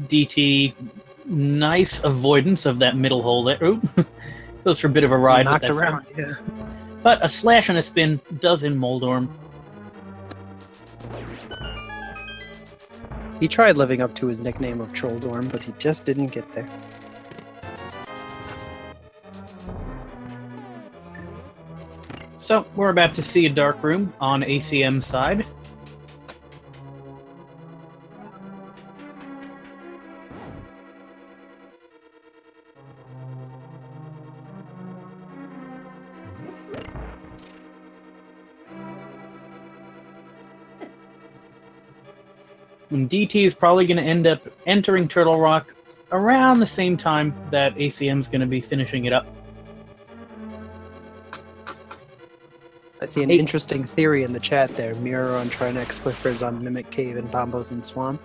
DT, nice avoidance of that middle hole there. Oop. Goes for a bit of a ride. Knocked around, yeah. But a slash and a spin does in Moldorm. He tried living up to his nickname of Trolldorm, but he just didn't get there. So, we're about to see a dark room on ACM's side. And DT is probably going to end up entering Turtle Rock around the same time that ACM is going to be finishing it up. I see an interesting theory in the chat there. Mirror on Trinex, flippers on Mimic Cave, and Bombos and Swamp.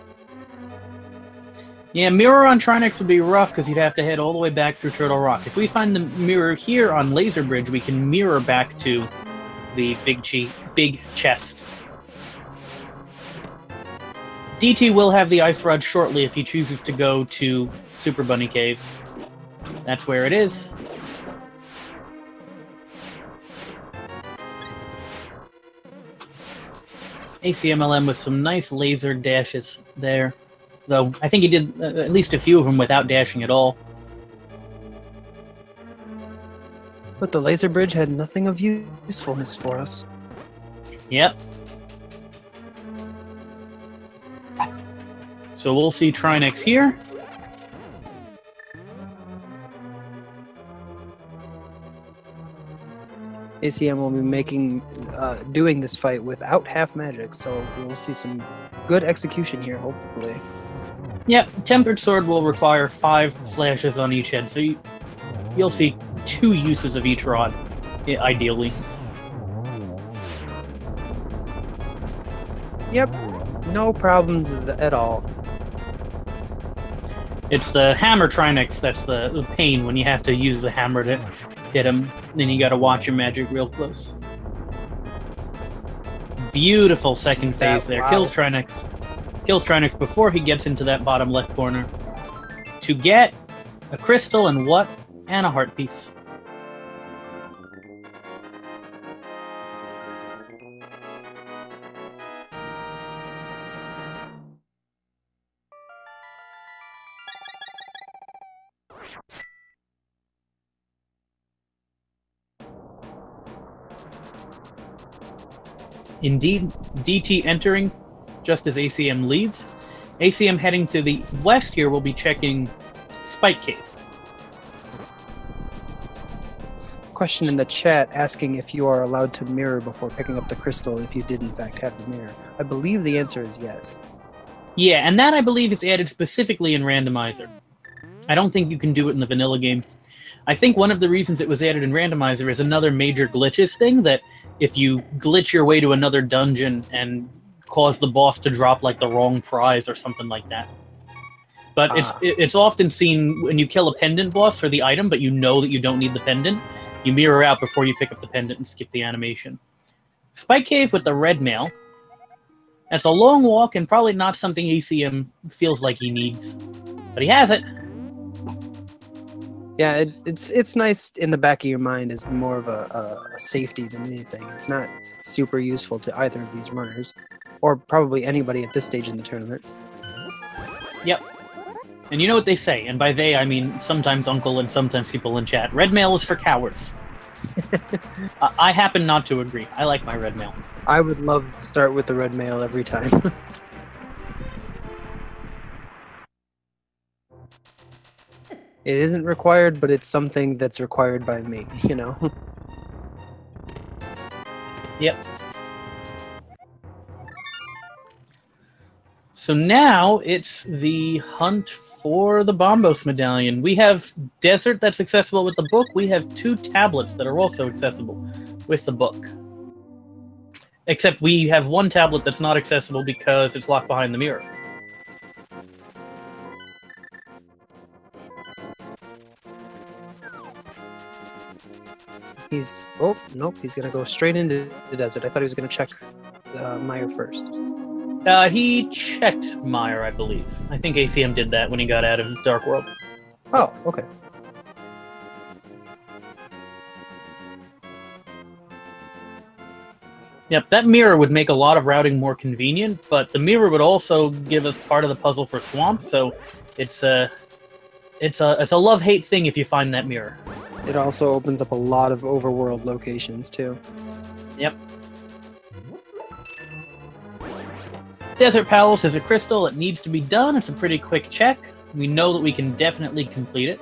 Yeah, mirror on Trinex would be rough because you'd have to head all the way back through Turtle Rock. If we find the mirror here on Laser Bridge, we can mirror back to the big chest. DT will have the Ice Rod shortly if he chooses to go to Super Bunny Cave. That's where it is. Acmlm with some nice laser dashes there. Though, I think he did at least a few of them without dashing at all. But the laser bridge had nothing of usefulness for us. Yep. So we'll see Trinex here. ACM will be doing this fight without half magic, so we'll see some good execution here, hopefully. Yep, Tempered Sword will require 5 slashes on each head, so you'll see 2 uses of each rod, ideally. Yep, no problems at all. It's the hammer Trinex that's the pain when you have to use the hammer to hit him. Then you gotta watch your magic real close. Beautiful second phase there. Wow. Kills Trinex. Kills Trinex before he gets into that bottom left corner. To get a crystal and what? And a heart piece. Indeed, DT entering just as ACM leaves. ACM heading to the west here will be checking Spike Cave. Question in the chat asking if you are allowed to mirror before picking up the crystal if you did in fact have the mirror. I believe the answer is yes. Yeah, and that I believe is added specifically in Randomizer. I don't think you can do it in the vanilla game. I think one of the reasons it was added in Randomizer is another major glitches thing, that if you glitch your way to another dungeon and cause the boss to drop like the wrong prize or something like that. But it's often seen when you kill a pendant boss for the item, but you know that you don't need the pendant, you mirror out before you pick up the pendant and skip the animation. Spike Cave with the red mail. That's a long walk and probably not something ACM feels like he needs. But he has it. Yeah, it's nice in the back of your mind as more of a safety than anything. It's not super useful to either of these runners, or probably anybody at this stage in the tournament. Yep. And you know what they say, and by they I mean sometimes Uncle and sometimes people in chat. Red mail is for cowards. I happen not to agree. I like my red mail. I would love to start with the red mail every time. It isn't required, but it's something that's required by me, you know? Yep. So now it's the hunt for the Bombos medallion. We have Desert that's accessible with the book. We have 2 tablets that are also accessible with the book. Except we have 1 tablet that's not accessible because it's locked behind the mirror. He's... Oh, nope, he's gonna go straight into the desert. I thought he was gonna check Meyer first. He checked Meyer, I believe. I think ACM did that when he got out of Dark World. Oh, okay. Yep, that mirror would make a lot of routing more convenient, but the mirror would also give us part of the puzzle for Swamp, so it's a love-hate thing if you find that mirror. It also opens up a lot of overworld locations, too. Yep. Desert Palace is a crystal. It needs to be done. It's a pretty quick check. We know that we can definitely complete it.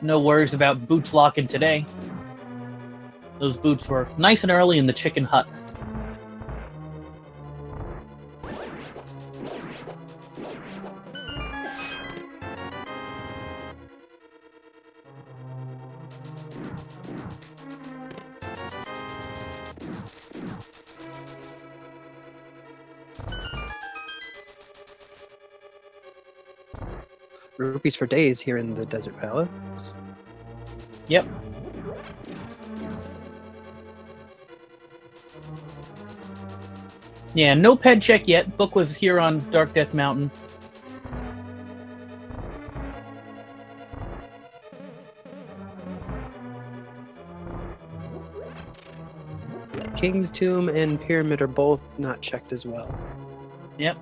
No worries about boots locking today. Those boots were nice and early in the chicken hut. Rupees for days here in the Desert Palace. Yep. Yeah, no ped check yet. Book was here on Dark Death Mountain. King's Tomb and Pyramid are both not checked as well. Yep.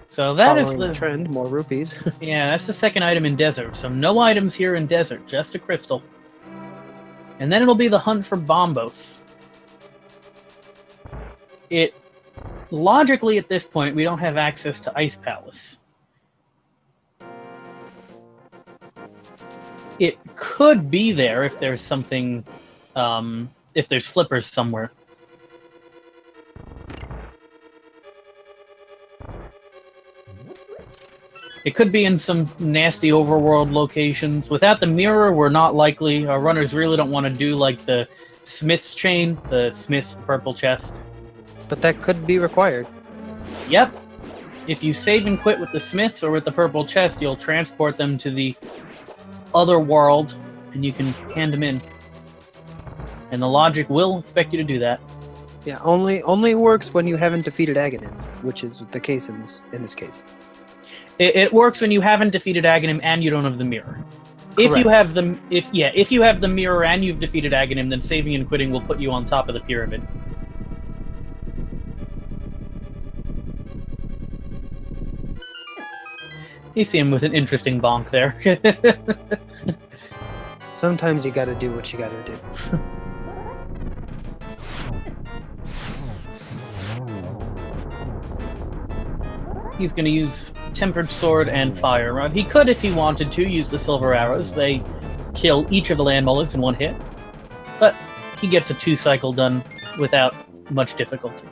So that is the trend, more rupees. Yeah, that's the second item in Desert. So no items here in Desert, just a crystal. And then it'll be the hunt for Bombos. Logically, at this point, we don't have access to Ice Palace. It could be there if there's something, if there's flippers somewhere. It could be in some nasty overworld locations. Without the mirror, we're not likely. Our runners really don't want to do like the Smith's chain, the Smith's purple chest. But that could be required. Yep. If you save and quit with the Smiths or with the purple chest, you'll transport them to the other world, and you can hand them in. And the logic will expect you to do that. Yeah, only works when you haven't defeated Aghanim, which is the case in this case. It works when you haven't defeated Aghanim and you don't have the mirror. Correct. If you have the mirror and you've defeated Aghanim, then saving and quitting will put you on top of the pyramid. You see him with an interesting bonk there. Sometimes you gotta do what you gotta do. He's going to use Tempered Sword and Fire Rod. He could, if he wanted to, use the Silver Arrows. They kill each of the land mullets in one hit. But he gets a 2-cycle done without much difficulty.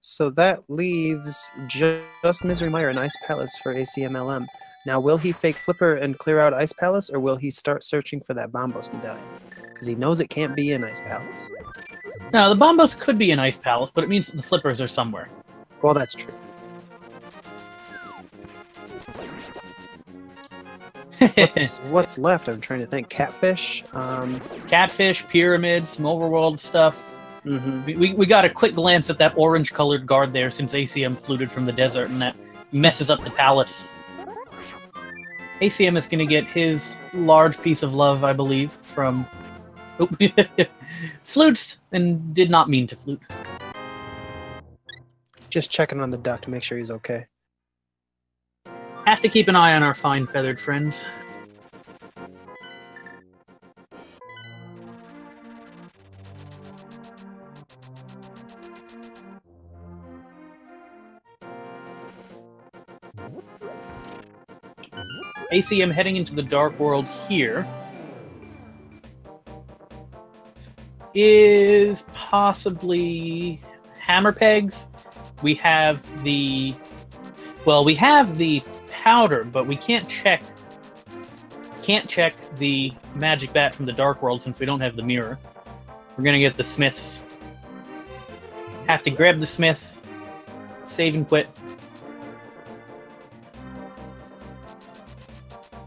So that leaves just Misery Mire and Ice Palace for Acmlm. Now, will he fake Flipper and clear out Ice Palace, or will he start searching for that Bombos medallion? Because he knows it can't be in Ice Palace. Now, the Bombos could be in Ice Palace, but it means that the Flippers are somewhere. Well, that's true. What's left? I'm trying to think. Catfish? Catfish, pyramids, some Overworld stuff. We got a quick glance at that orange-colored guard there since ACM fluted from the desert, and that messes up the palace. ACM is going to get his large piece of love, I believe, from flutes, and did not mean to flute. Just checking on the duck to make sure he's okay. Have to keep an eye on our fine feathered friends. ACM heading into the Dark World here is possibly hammer pegs. We have the powder, but we can't check the magic bat from the Dark World since we don't have the mirror. We're gonna get the smiths. Have to grab the smith, save and quit.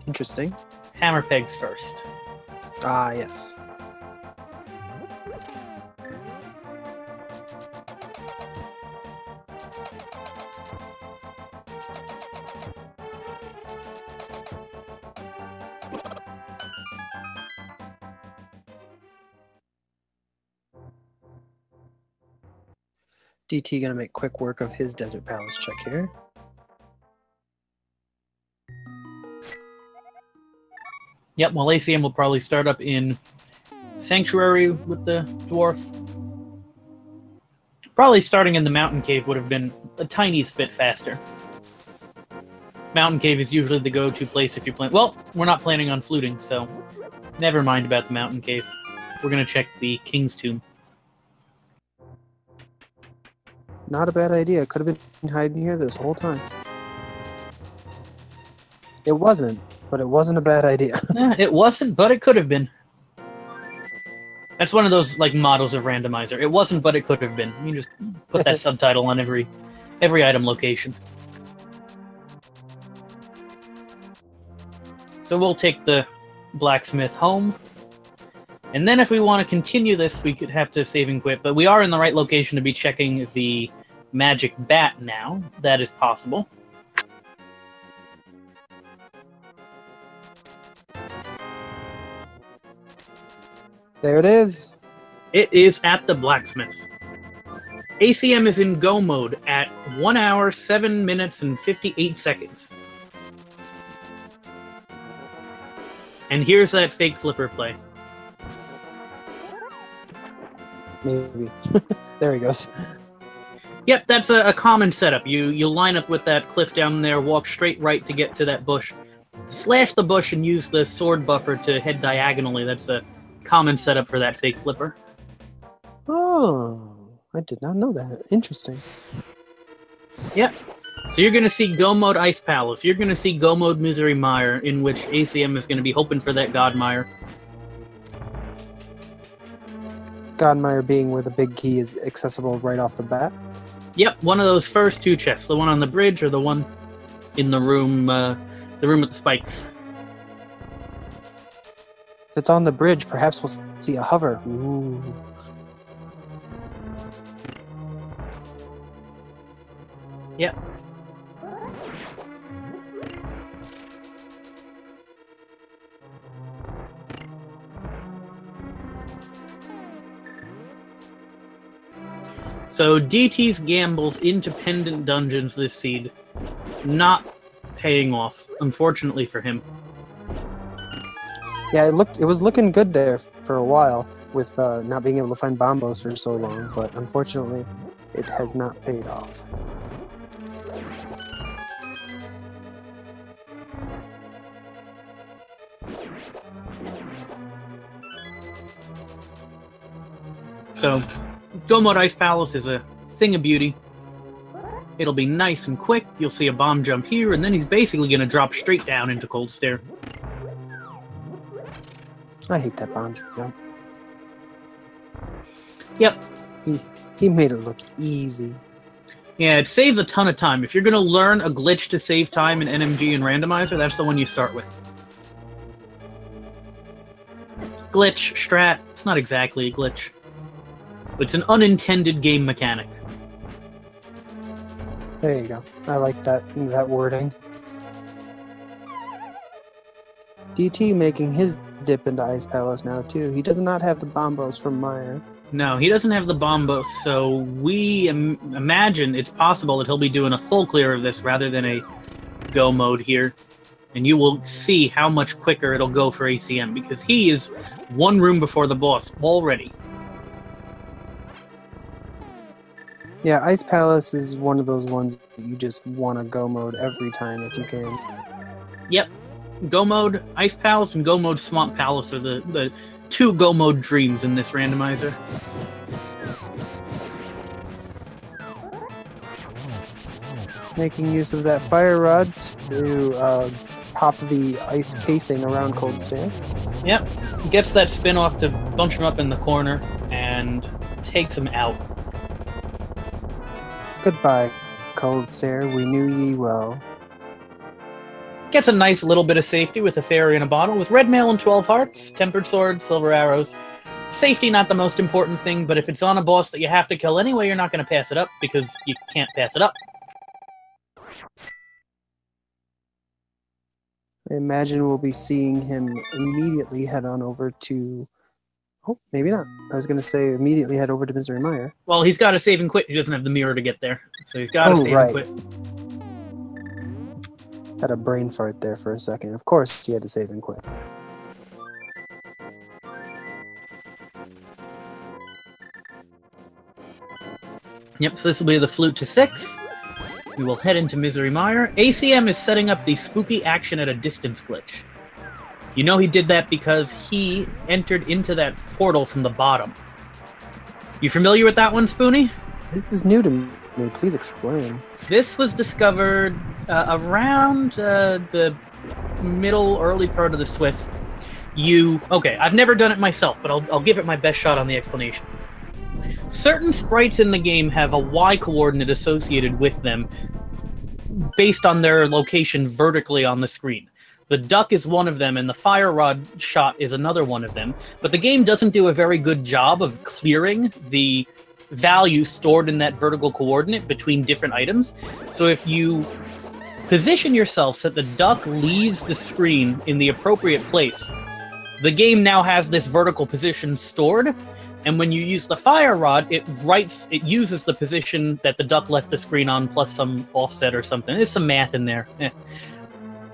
Interesting. Hammer pegs first. Ah, yes. DT gonna make quick work of his Desert Palace check here. Yep, well, ACM will probably start up in Sanctuary with the dwarf. Probably starting in the Mountain Cave would have been a tiny bit faster. Mountain Cave is usually the go-to place if you plan. Well, we're not planning on fluting, so never mind about the Mountain Cave. We're going to check the King's Tomb. Not a bad idea. Could have been hiding here this whole time. It wasn't, but it wasn't a bad idea. It wasn't, but it could have been. That's one of those like models of Randomizer. It wasn't, but it could have been. You just put that subtitle on every item location. So we'll take the blacksmith home. And then if we want to continue this, we could have to save and quit. But we are in the right location to be checking the magic bat now. That is possible. There it is. It is at the blacksmith's. ACM is in go mode at 1 hour, 7 minutes, and 58 seconds. And here's that fake flipper play. Maybe. There he goes. Yep, that's a common setup. You line up with that cliff down there, walk straight right to get to that bush. Slash the bush and use the sword buffer to head diagonally. That's a common setup for that fake flipper. Oh, I did not know that. Interesting. Yep. So you're going to see Go Mode Ice Palace. You're going to see Go Mode Misery Mire, in which ACM is going to be hoping for that God Mire. God Mire being where the big key is accessible right off the bat. Yep, one of those first two chests. The one on the bridge or the one in the room with the spikes. If it's on the bridge, perhaps we'll see a hover. Ooh. Yep. So DT's gambles into pendant dungeons this seed, not paying off, unfortunately for him. Yeah, it was looking good there for a while with not being able to find bombos for so long, but unfortunately, it has not paid off. So, Go Mode Ice Palace is a thing of beauty. It'll be nice and quick. You'll see a bomb jump here, and then he's basically going to drop straight down into Cold Stare. I hate that bomb jump. Yep. He made it look easy. Yeah, it saves a ton of time. If you're going to learn a glitch to save time in NMG and Randomizer, that's the one you start with. Glitch, strat, it's not exactly a glitch. It's an unintended game mechanic. There you go. I like that wording. DT making his dip into Ice Palace now, too. He does not have the bombos from Meyer. No, he doesn't have the bombos, so we imagine it's possible that he'll be doing a full clear of this rather than a go mode here. And you will see how much quicker it'll go for ACM, because he is one room before the boss already. Yeah, Ice Palace is one of those ones that you just want to go mode every time if you can. Yep. Go mode Ice Palace and go mode Swamp Palace are the two go mode dreams in this randomizer. Making use of that fire rod to pop the ice casing around Cold Stare. Yep. Gets that spin off to bunch him up in the corner and takes him out. Goodbye, Cold Stare. We knew ye well. Gets a nice little bit of safety with a fairy in a bottle, with red mail and 12 hearts, tempered sword, silver arrows. Safety not the most important thing, but if it's on a boss that you have to kill anyway, you're not going to pass it up, because you can't pass it up. I imagine we'll be seeing him immediately head on over to... Oh, maybe not. I was going to say immediately head over to Misery Mire. Well, he's got to save and quit. He doesn't have the mirror to get there, so he's got to save and quit. Had a brain fart there for a second. Of course, he had to save and quit. Yep, so this will be the flute to 6. We will head into Misery Mire. ACM is setting up the spooky action at a distance glitch. You know he did that because he entered into that portal from the bottom. You familiar with that one, Spoonie? This is new to me. Please explain. This was discovered around the middle, early part of the Swiss. Okay, I've never done it myself, but I'll give it my best shot on the explanation. Certain sprites in the game have a Y coordinate associated with them based on their location vertically on the screen. The duck is one of them, and the fire rod shot is another one of them. But the game doesn't do a very good job of clearing the value stored in that vertical coordinate between different items. So if you position yourself so that the duck leaves the screen in the appropriate place, the game now has this vertical position stored, and when you use the fire rod, it uses the position that the duck left the screen on plus some offset or something. There's some math in there.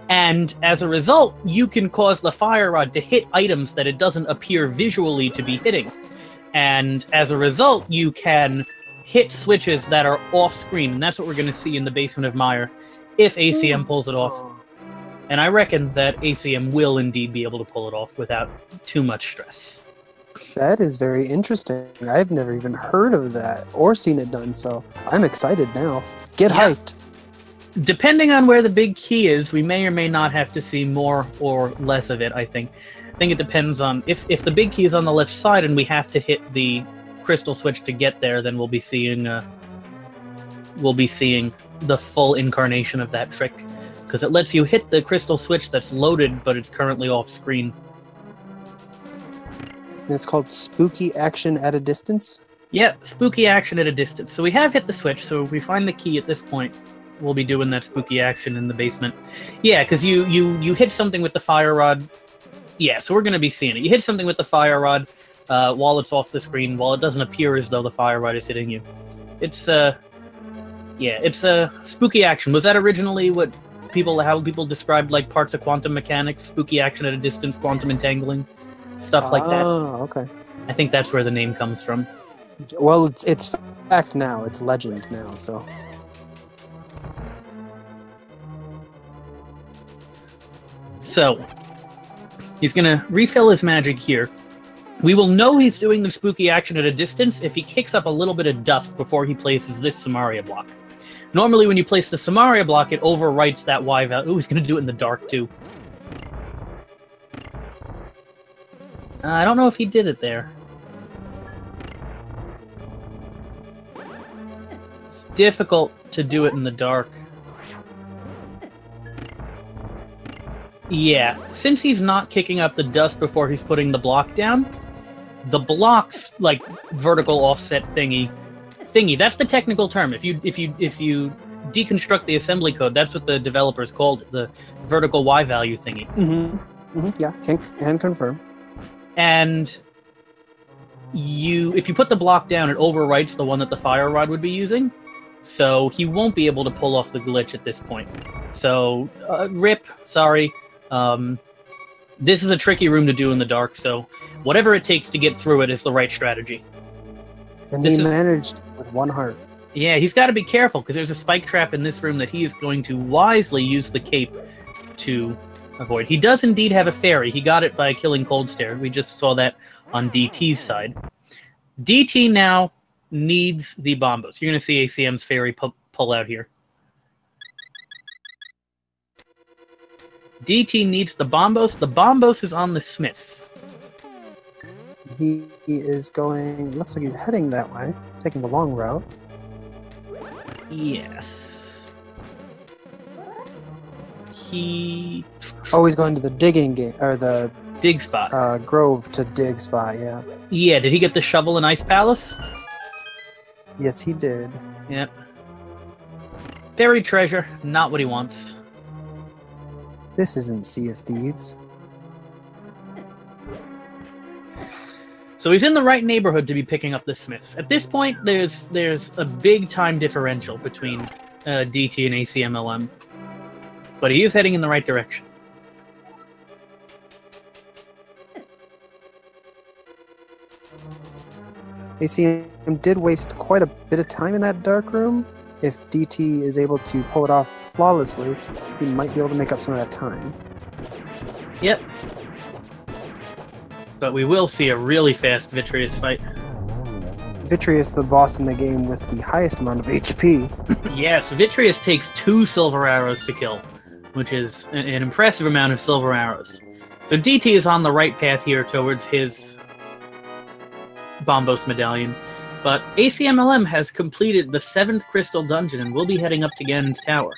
And as a result, you can cause the fire rod to hit items that it doesn't appear visually to be hitting. And as a result, you can hit switches that are off-screen, and that's what we're going to see in the basement of Mire, if ACM pulls it off. And I reckon that ACM will indeed be able to pull it off without too much stress. That is very interesting. I've never even heard of that or seen it done, so I'm excited now. Get hyped. Depending on where the big key is, we may or may not have to see more or less of it, I think. I think it depends on... If the big key is on the left side and we have to hit the crystal switch to get there, then we'll be seeing the full incarnation of that trick. Because it lets you hit the crystal switch that's loaded, but it's currently off-screen. And it's called Spooky Action at a Distance? Yeah, Spooky Action at a Distance. So we have hit the switch, so if we find the key at this point, we'll be doing that spooky action in the basement. Yeah, because you hit something with the fire rod. Yeah, so we're going to be seeing it. You hit something with the fire rod while it's off the screen, while it doesn't appear as though the fire rod is hitting you. It's a spooky action. Was that originally how people described like parts of quantum mechanics? Spooky action at a distance, quantum entangling, stuff like that. Oh, okay. I think that's where the name comes from. Well, it's fact now. It's legend now, so... So, He's going to refill his magic here. We will know he's doing the spooky action at a distance if he kicks up a little bit of dust before he places this Samaria block. Normally when you place the Samaria block, it overwrites that Y value. Ooh, he's going to do it in the dark, too. I don't know if he did it there. It's difficult to do it in the dark. Yeah, since he's not kicking up the dust before he's putting the block down, the block's like vertical offset thingy, that's the technical term. If you deconstruct the assembly code, that's what the developers called it, the vertical Y value thingy. Yeah, can confirm. And if you put the block down, it overwrites the one that the fire rod would be using, so he won't be able to pull off the glitch at this point. So rip, sorry. This is a tricky room to do in the dark, so whatever it takes to get through it is the right strategy. And he managed with 1 heart. Yeah, he's got to be careful, because there's a spike trap in this room that he is going to wisely use the cape to avoid. He does indeed have a fairy. He got it by killing Cold Stare. We just saw that on DT's side. DT now needs the bombos. You're going to see ACM's fairy pull out here. DT needs the bombos. The bombos is on the smiths. He is going... Looks like he's heading that way, taking the long route. Yes. He's going to the digging game, or the dig spot. Grove to dig spot. Yeah. Yeah. Did he get the shovel in Ice Palace? Yes, he did. Yep. Buried treasure. Not what he wants. This isn't Sea of Thieves. So he's in the right neighborhood to be picking up the smiths. At this point, there's a big time differential between DT and Acmlm. But he is heading in the right direction. ACM did waste quite a bit of time in that dark room. If DT is able to pull it off flawlessly, he might be able to make up some of that time. Yep. But we will see a really fast Vitreous fight. Vitreous, the boss in the game with the highest amount of HP. Yes, Vitreous takes 2 silver arrows to kill, which is an impressive amount of silver arrows. So DT is on the right path here towards his Bombos medallion. But Acmlm has completed the 7th crystal dungeon and will be heading up to Ganon's tower.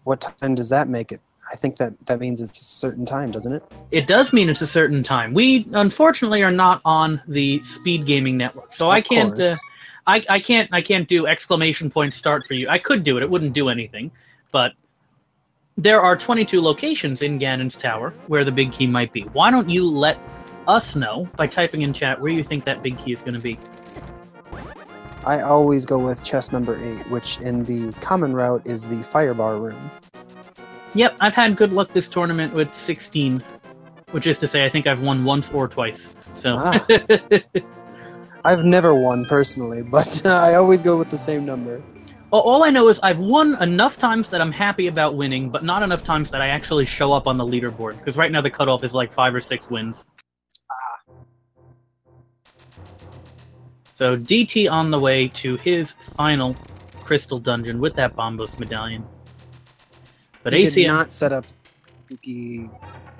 What time does that make it? I think that means it's a certain time, doesn't it? It does mean it's a certain time. We unfortunately are not on the speed gaming network, so I can't do exclamation point start for you. I could do it; it wouldn't do anything. But there are 22 locations in Ganon's tower where the big key might be. Why don't you let us know by typing in chat where you think that big key is going to be? I always go with chest number 8, which in the common route is the firebar room. Yep, I've had good luck this tournament with 16, which is to say I think I've won once or twice. So I've never won personally, but I always go with the same number. All I know is I've won enough times that I'm happy about winning, but not enough times that I actually show up on the leaderboard, because right now the cutoff is like 5 or 6 wins. So DT on the way to his final crystal dungeon with that Bombos medallion. But He ACM did not set up spooky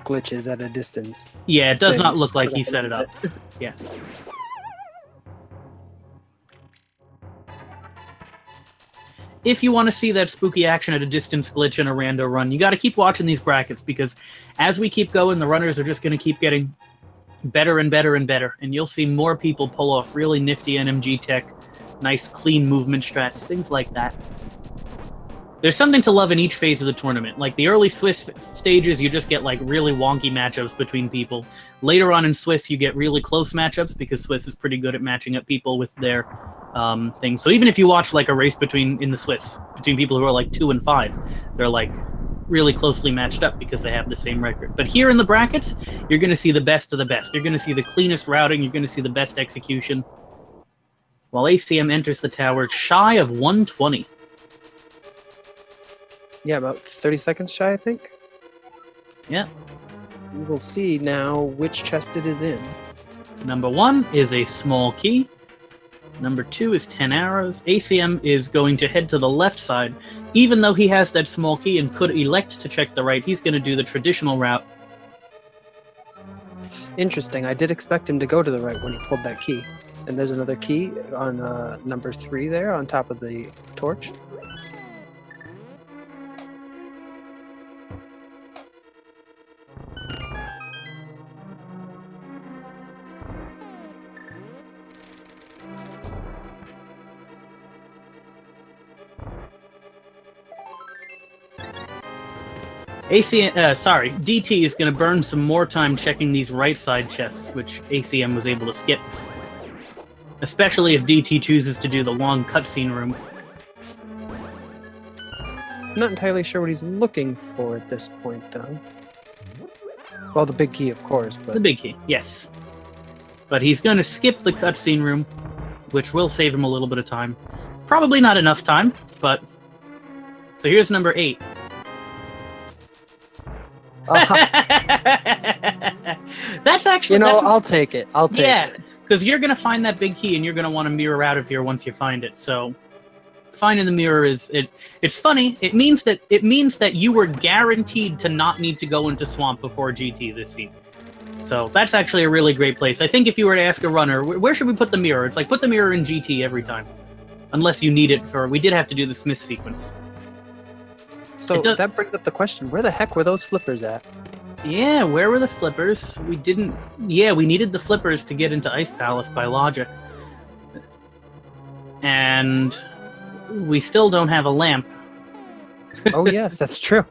glitches at a distance. Yeah, it does not look like he set it up. Yes. If you want to see that spooky action at a distance glitch in a rando run, you got to keep watching these brackets, because as we keep going, the runners are just going to keep getting better and better and better, and you'll see more people pull off really nifty NMG tech, nice clean movement strats, things like that. There's something to love in each phase of the tournament. Like the early Swiss stages, you just get like really wonky matchups between people. Later on in Swiss, you get really close matchups because Swiss is pretty good at matching up people with their things. So even if you watch like a race between people who are like 2 and 5, they're like really closely matched up because they have the same record. But here in the brackets, you're going to see the best of the best. You're going to see the cleanest routing. You're going to see the best execution. While ACM enters the tower shy of 120. Yeah, about 30 seconds shy, I think. Yeah. We will see now which chest it is in. Number 1 is a small key. Number 2 is 10 arrows. ACM is going to head to the left side. Even though he has that small key and could elect to check the right, he's going to do the traditional route. Interesting. I did expect him to go to the right when he pulled that key. And there's another key on number 3 there on top of the torch. DT is going to burn some more time checking these right side chests, which ACM was able to skip. Especially if DT chooses to do the long cutscene room. Not entirely sure what he's looking for at this point, though. Well, the big key, of course, but... The big key, yes. But he's going to skip the cutscene room, which will save him a little bit of time. Probably not enough time, but... So here's number 8. That's actually... I'll take it. I'll take it. Yeah, because you're going to find that big key, and you're going to want to mirror out of here once you find it, so... Finding the mirror is... It's funny. It means that you were guaranteed to not need to go into Swamp before GT this scene. So that's actually a really great place. I think if you were to ask a runner, where should we put the mirror? It's like, put the mirror in GT every time. Unless you need it for... We did have to do the Smith sequence. So that brings up the question, where the heck were those flippers at? Yeah, where were the flippers? We didn't... Yeah, we needed the flippers to get into Ice Palace by logic. And we still don't have a lamp. Oh yes, that's true.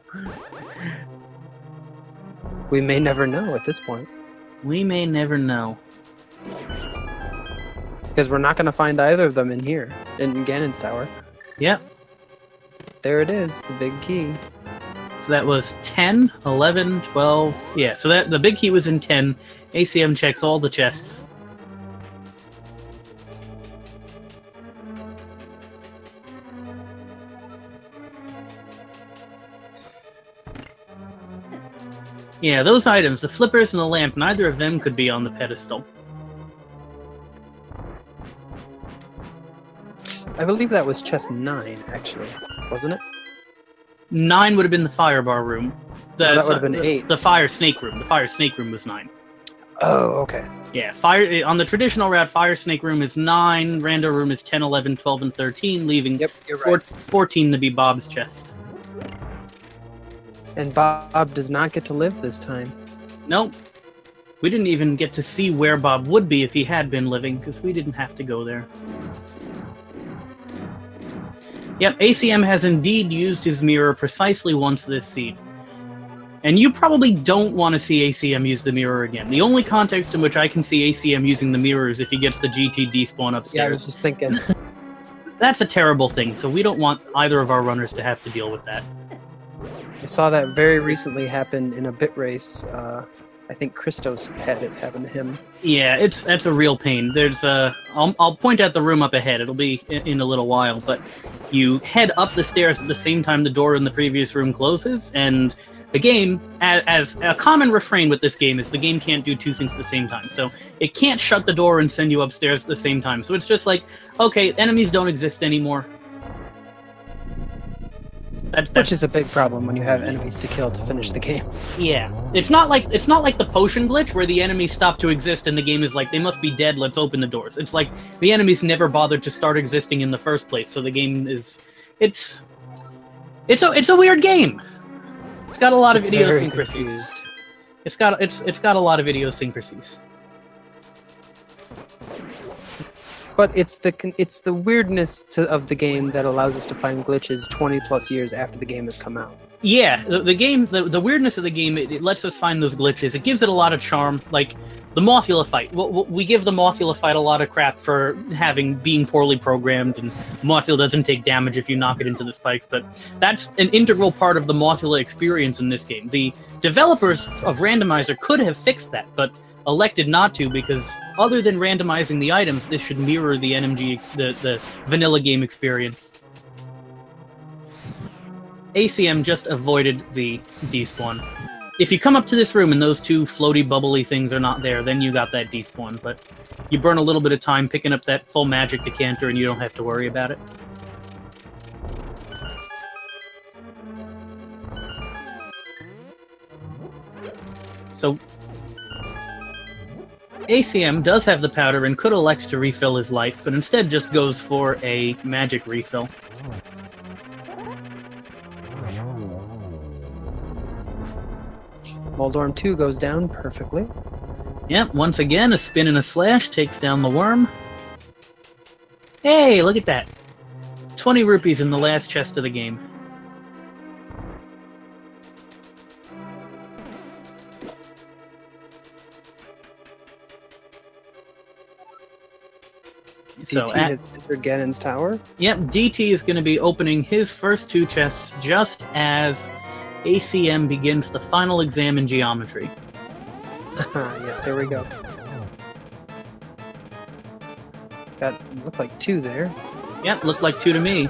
We may never know at this point. We may never know. Because we're not going to find either of them in here, in Ganon's tower. Yep. There it is, the big key. So that was 10, 11, 12... Yeah, so the big key was in 10. ACM checks all the chests. Yeah, those items, the flippers and the lamp, neither of them could be on the pedestal. I believe that was chest 9, actually. Wasn't it? 9 would have been the fire bar room. That would have been 8. The fire snake room. The fire snake room was 9. Oh, okay. Yeah, on the traditional route, fire snake room is 9, rando room is 10, 11, 12, and 13, leaving you're right. 14 to be Bob's chest. And Bob does not get to live this time. Nope. We didn't even get to see where Bob would be if he had been living, because we didn't have to go there. Yep, ACM has indeed used his mirror precisely once this scene. And you probably don't want to see ACM use the mirror again. The only context in which I can see ACM using the mirror is if he gets the GT despawn upstairs. Yeah, I was just thinking. That's a terrible thing, so we don't want either of our runners to have to deal with that. I saw that very recently happen in a bit race. I think Christos had it happen to him. Yeah, that's a real pain. There's I'll point out the room up ahead. It'll be in a little while, but you head up the stairs at the same time the door in the previous room closes, and the game, as a common refrain with this game, is the game can't do two things at the same time. So it can't shut the door and send you upstairs at the same time. So it's just like, okay, enemies don't exist anymore. Which is a big problem when you have enemies to kill to finish the game. Yeah, it's not like the potion glitch where the enemies stop to exist and the game is like, they must be dead. Let's open the doors. It's like the enemies never bothered to start existing in the first place. So the game is, it's a weird game. It's got a lot of idiosyncrasies. It's got a lot of idiosyncrasies. But it's the weirdness of the game that allows us to find glitches 20 plus years after the game has come out. Yeah, the weirdness of the game, it lets us find those glitches. It gives it a lot of charm. Like the Mothula fight. We give the Mothula fight a lot of crap for being poorly programmed, and Mothula doesn't take damage if you knock it into the spikes. But that's an integral part of the Mothula experience in this game. The developers of Randomizer could have fixed that, but elected not to, because other than randomizing the items, this should mirror the NMG, the vanilla game experience. ACM just avoided the despawn. If you come up to this room and those two floaty, bubbly things are not there, then you got that despawn. But you burn a little bit of time picking up that full magic decanter, and you don't have to worry about it. So ACM does have the powder and could elect to refill his life, but instead just goes for a magic refill. Moldorm 2 goes down perfectly. Yep, once again, a spin and a slash takes down the worm. Hey, look at that. 20 rupees in the last chest of the game. DT has entered Ganon's tower. Yep, DT is going to be opening his first two chests just as ACM begins the final exam in geometry. Yes, here we go. Looked like 2 there. Yep, looked like 2 to me.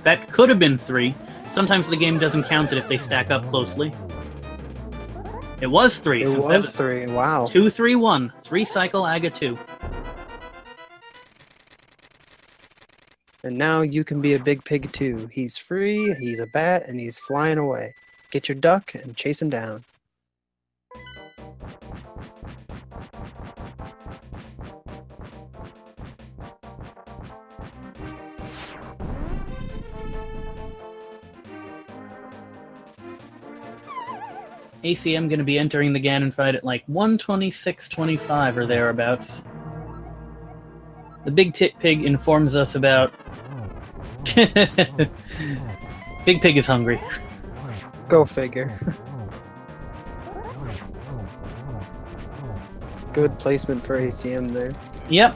That could have been 3. Sometimes the game doesn't count it if they stack up closely. It was 3. It was 3, wow. 2, 3, 1. 3 cycle Aga 2. And now you can be a big pig too. He's free, he's a bat, and he's flying away. Get your duck and chase him down. ACM going to be entering the Ganon fight at like 126.25 or thereabouts. The Big Tit Pig informs us about... Big Pig is hungry. Go figure. Good placement for ACM there. Yep.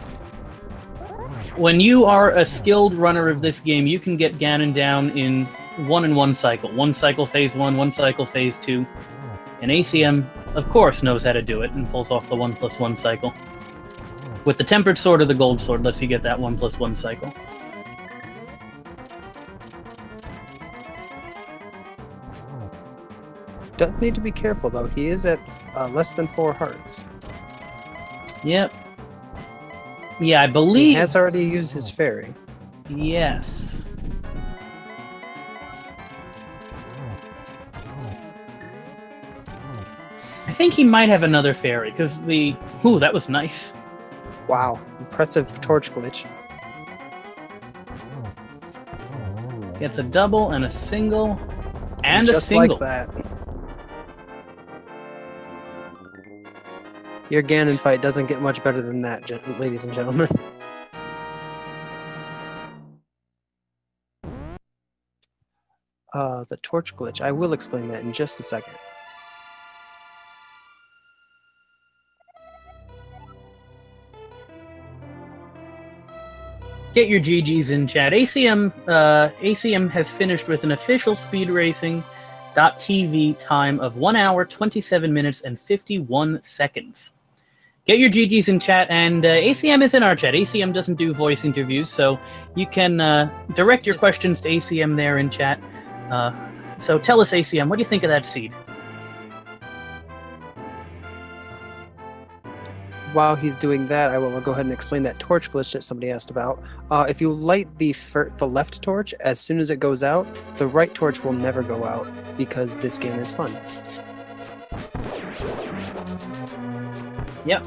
When you are a skilled runner of this game, you can get Ganon down in 1 cycle. 1 cycle phase 1, 1 cycle phase 2. And ACM, of course, knows how to do it and pulls off the 1+1 cycle. With the Tempered Sword or the Gold Sword, lets you get that 1+1 cycle. Does need to be careful, though. He is at less than 4 hearts. Yep. Yeah, I believe... He has already used his fairy. Yes. I think he might have another fairy, because the... Ooh, that was nice. Wow. Impressive torch glitch. Gets a double and a single, and a just single. Like that. Your Ganon fight doesn't get much better than that, ladies and gentlemen. The torch glitch. I will explain that in just a second. Get your GGs in chat. ACM has finished with an official speedracing.tv time of 1 hour, 27 minutes, and 51 seconds. Get your GGs in chat, and ACM is in our chat. ACM doesn't do voice interviews, so you can direct your questions to ACM there in chat. So tell us, ACM, what do you think of that seed? While he's doing that, I will go ahead and explain that torch glitch that somebody asked about. If you light the left torch, as soon as it goes out, the right torch will never go out, because this game is fun. Yep.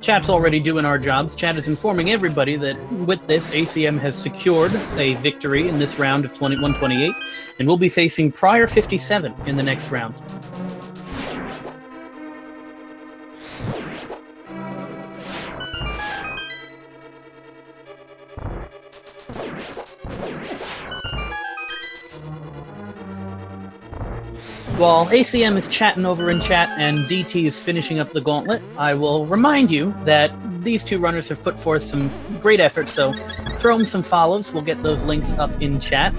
Chat's already doing our jobs. Chat is informing everybody that with this, ACM has secured a victory in this round of 128, and will be facing Prior 57 in the next round. While ACM is chatting over in chat and DT is finishing up the gauntlet, I will remind you that these two runners have put forth some great effort, so throw them some follows. We'll get those links up in chat.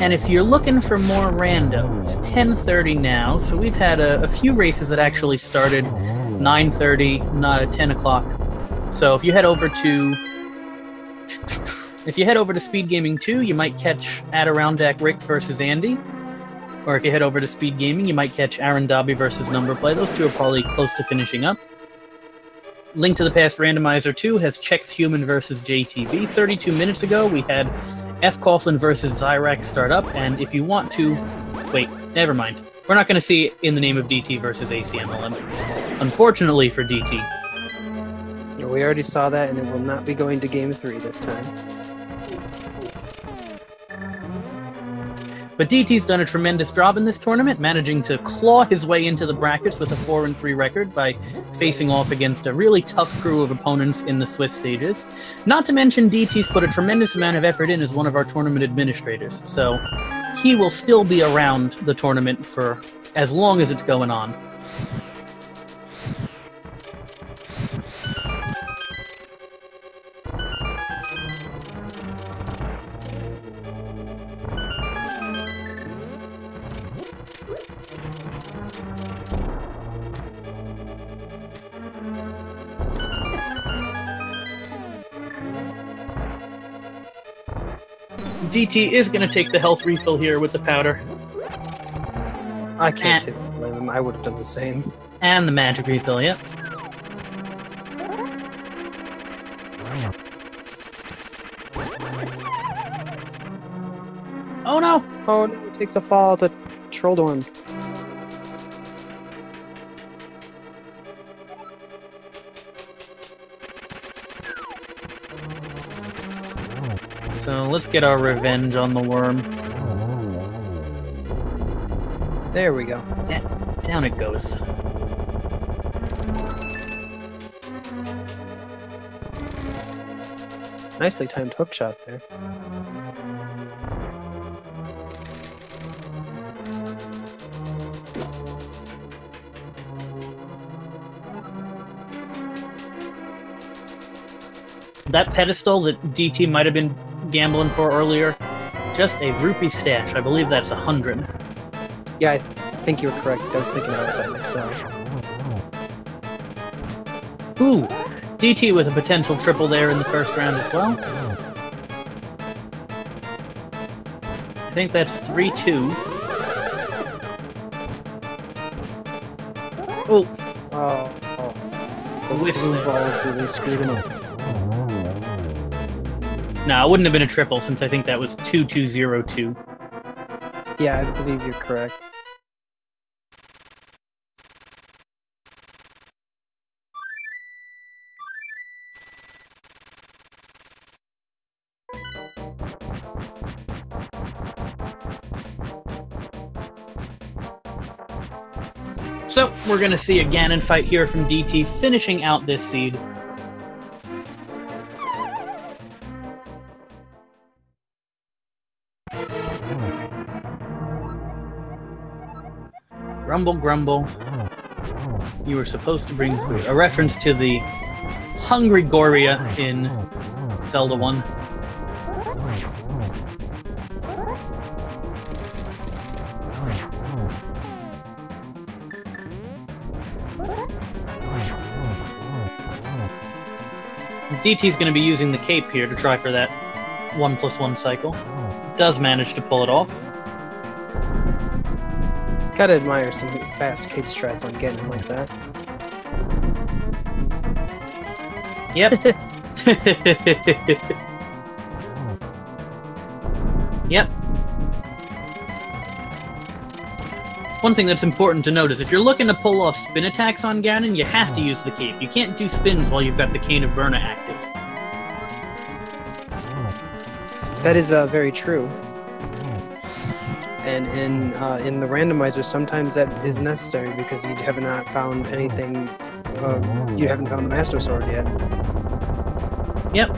And if you're looking for more rando, it's 10:30 now, so we've had a few races that actually started 9:30, 10 o'clock. So if you head over to If you head over to Speed Gaming 2, you might catch Adirondack Rick versus Andy. Or if you head over to Speed Gaming, you might catch Aaron Dobby versus Numberplay. Those two are probably close to finishing up. Link to the Past Randomizer 2 has Chex Human versus JTV. 32 minutes ago, we had F. Coughlin versus Zyrax start up, and if you want to... Wait, never mind. We're not going to see In the Name of DT versus Acmlm. Unfortunately for DT. We already saw that, and it will not be going to Game 3 this time. But DT's done a tremendous job in this tournament, managing to claw his way into the brackets with a 4-3 record by facing off against a really tough crew of opponents in the Swiss stages. Not to mention, DT's put a tremendous amount of effort in as one of our tournament administrators, so he will still be around the tournament for as long as it's going on. DT is going to take the health refill here with the powder. I can't say that. Blame him. I would have done the same. And the magic refill, yep. Oh no! Oh no, he takes a fall to Trolldorm. So let's get our revenge on the worm. There we go. Down it goes. Nicely timed hook shot there. That pedestal that DT might have been gambling for earlier, just a rupee stash. I believe that's 100. Yeah, I think you were correct. I was thinking about that myself. Ooh, DT with a potential triple there in the first round as well. I think that's 3-2. Oh. Oh. Those blue balls really screwed him up. No, it wouldn't have been a triple since I think that was 2-2-0-2. Yeah, I believe you're correct. So, we're going to see a Ganon fight here from DT, finishing out this seed. Grumble, grumble. You were supposed to bring food. A reference to the Hungry Goria in Zelda 1. DT's going to be using the cape here to try for that 1+1 cycle. Does manage to pull it off. Gotta admire some fast cape strats on Ganon like that. Yep. Yep. One thing that's important to note is if you're looking to pull off spin attacks on Ganon, you have to use the cape. You can't do spins while you've got the Cane of Burna active. That is very true. And in the randomizer, sometimes that is necessary because you have not found anything. You haven't found the Master Sword yet. Yep.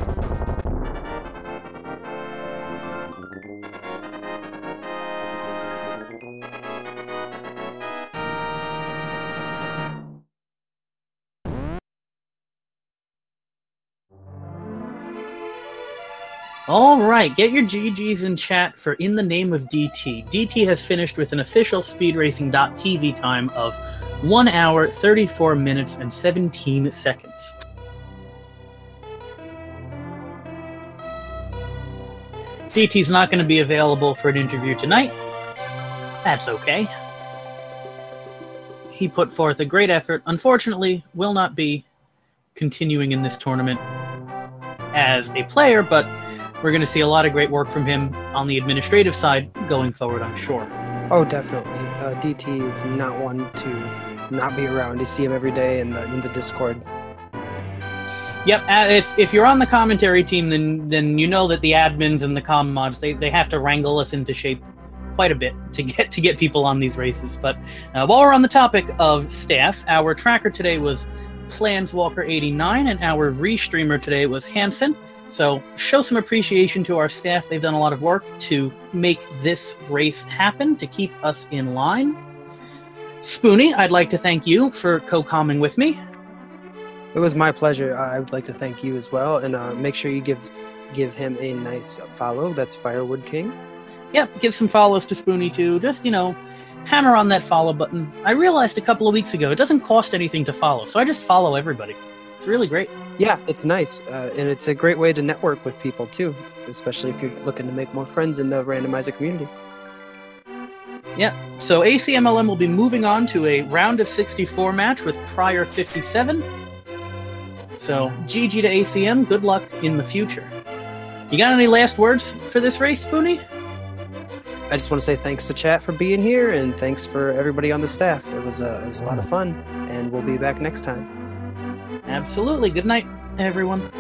Alright, get your GGs in chat for In the Name of DT. DT has finished with an official speedracing.tv time of 1 hour, 34 minutes, and 17 seconds. DT's not going to be available for an interview tonight. That's okay. He put forth a great effort. Unfortunately, will not be continuing in this tournament as a player, but we're going to see a lot of great work from him on the administrative side going forward, I'm sure. Oh, definitely. DT is not one to not be around. You see him every day in the Discord. Yep, if you're on the commentary team, then you know that the admins and the comm mods, they have to wrangle us into shape quite a bit to get people on these races. But while we're on the topic of staff, our tracker today was Planswalker89, and our restreamer today was Hanson. So show some appreciation to our staff. They've done a lot of work to make this race happen, to keep us in line. Spoonie, I'd like to thank you for co-comming with me. It was my pleasure. I would like to thank you as well, and make sure you give him a nice follow. That's Firewood King. Yep, give some follows to Spoonie too. Just, hammer on that follow button. I realized a couple of weeks ago, it doesn't cost anything to follow, so I just follow everybody. It's really great. Yeah, it's nice, and it's a great way to network with people too, especially if you're looking to make more friends in the Randomizer community. Yeah, so Acmlm will be moving on to a round of 64 match with Prior 57. So, GG to ACM, good luck in the future. You got any last words for this race, Spoonie? I just want to say thanks to chat for being here, and thanks for everybody on the staff. It was a lot of fun, and we'll be back next time. Absolutely. Good night, everyone.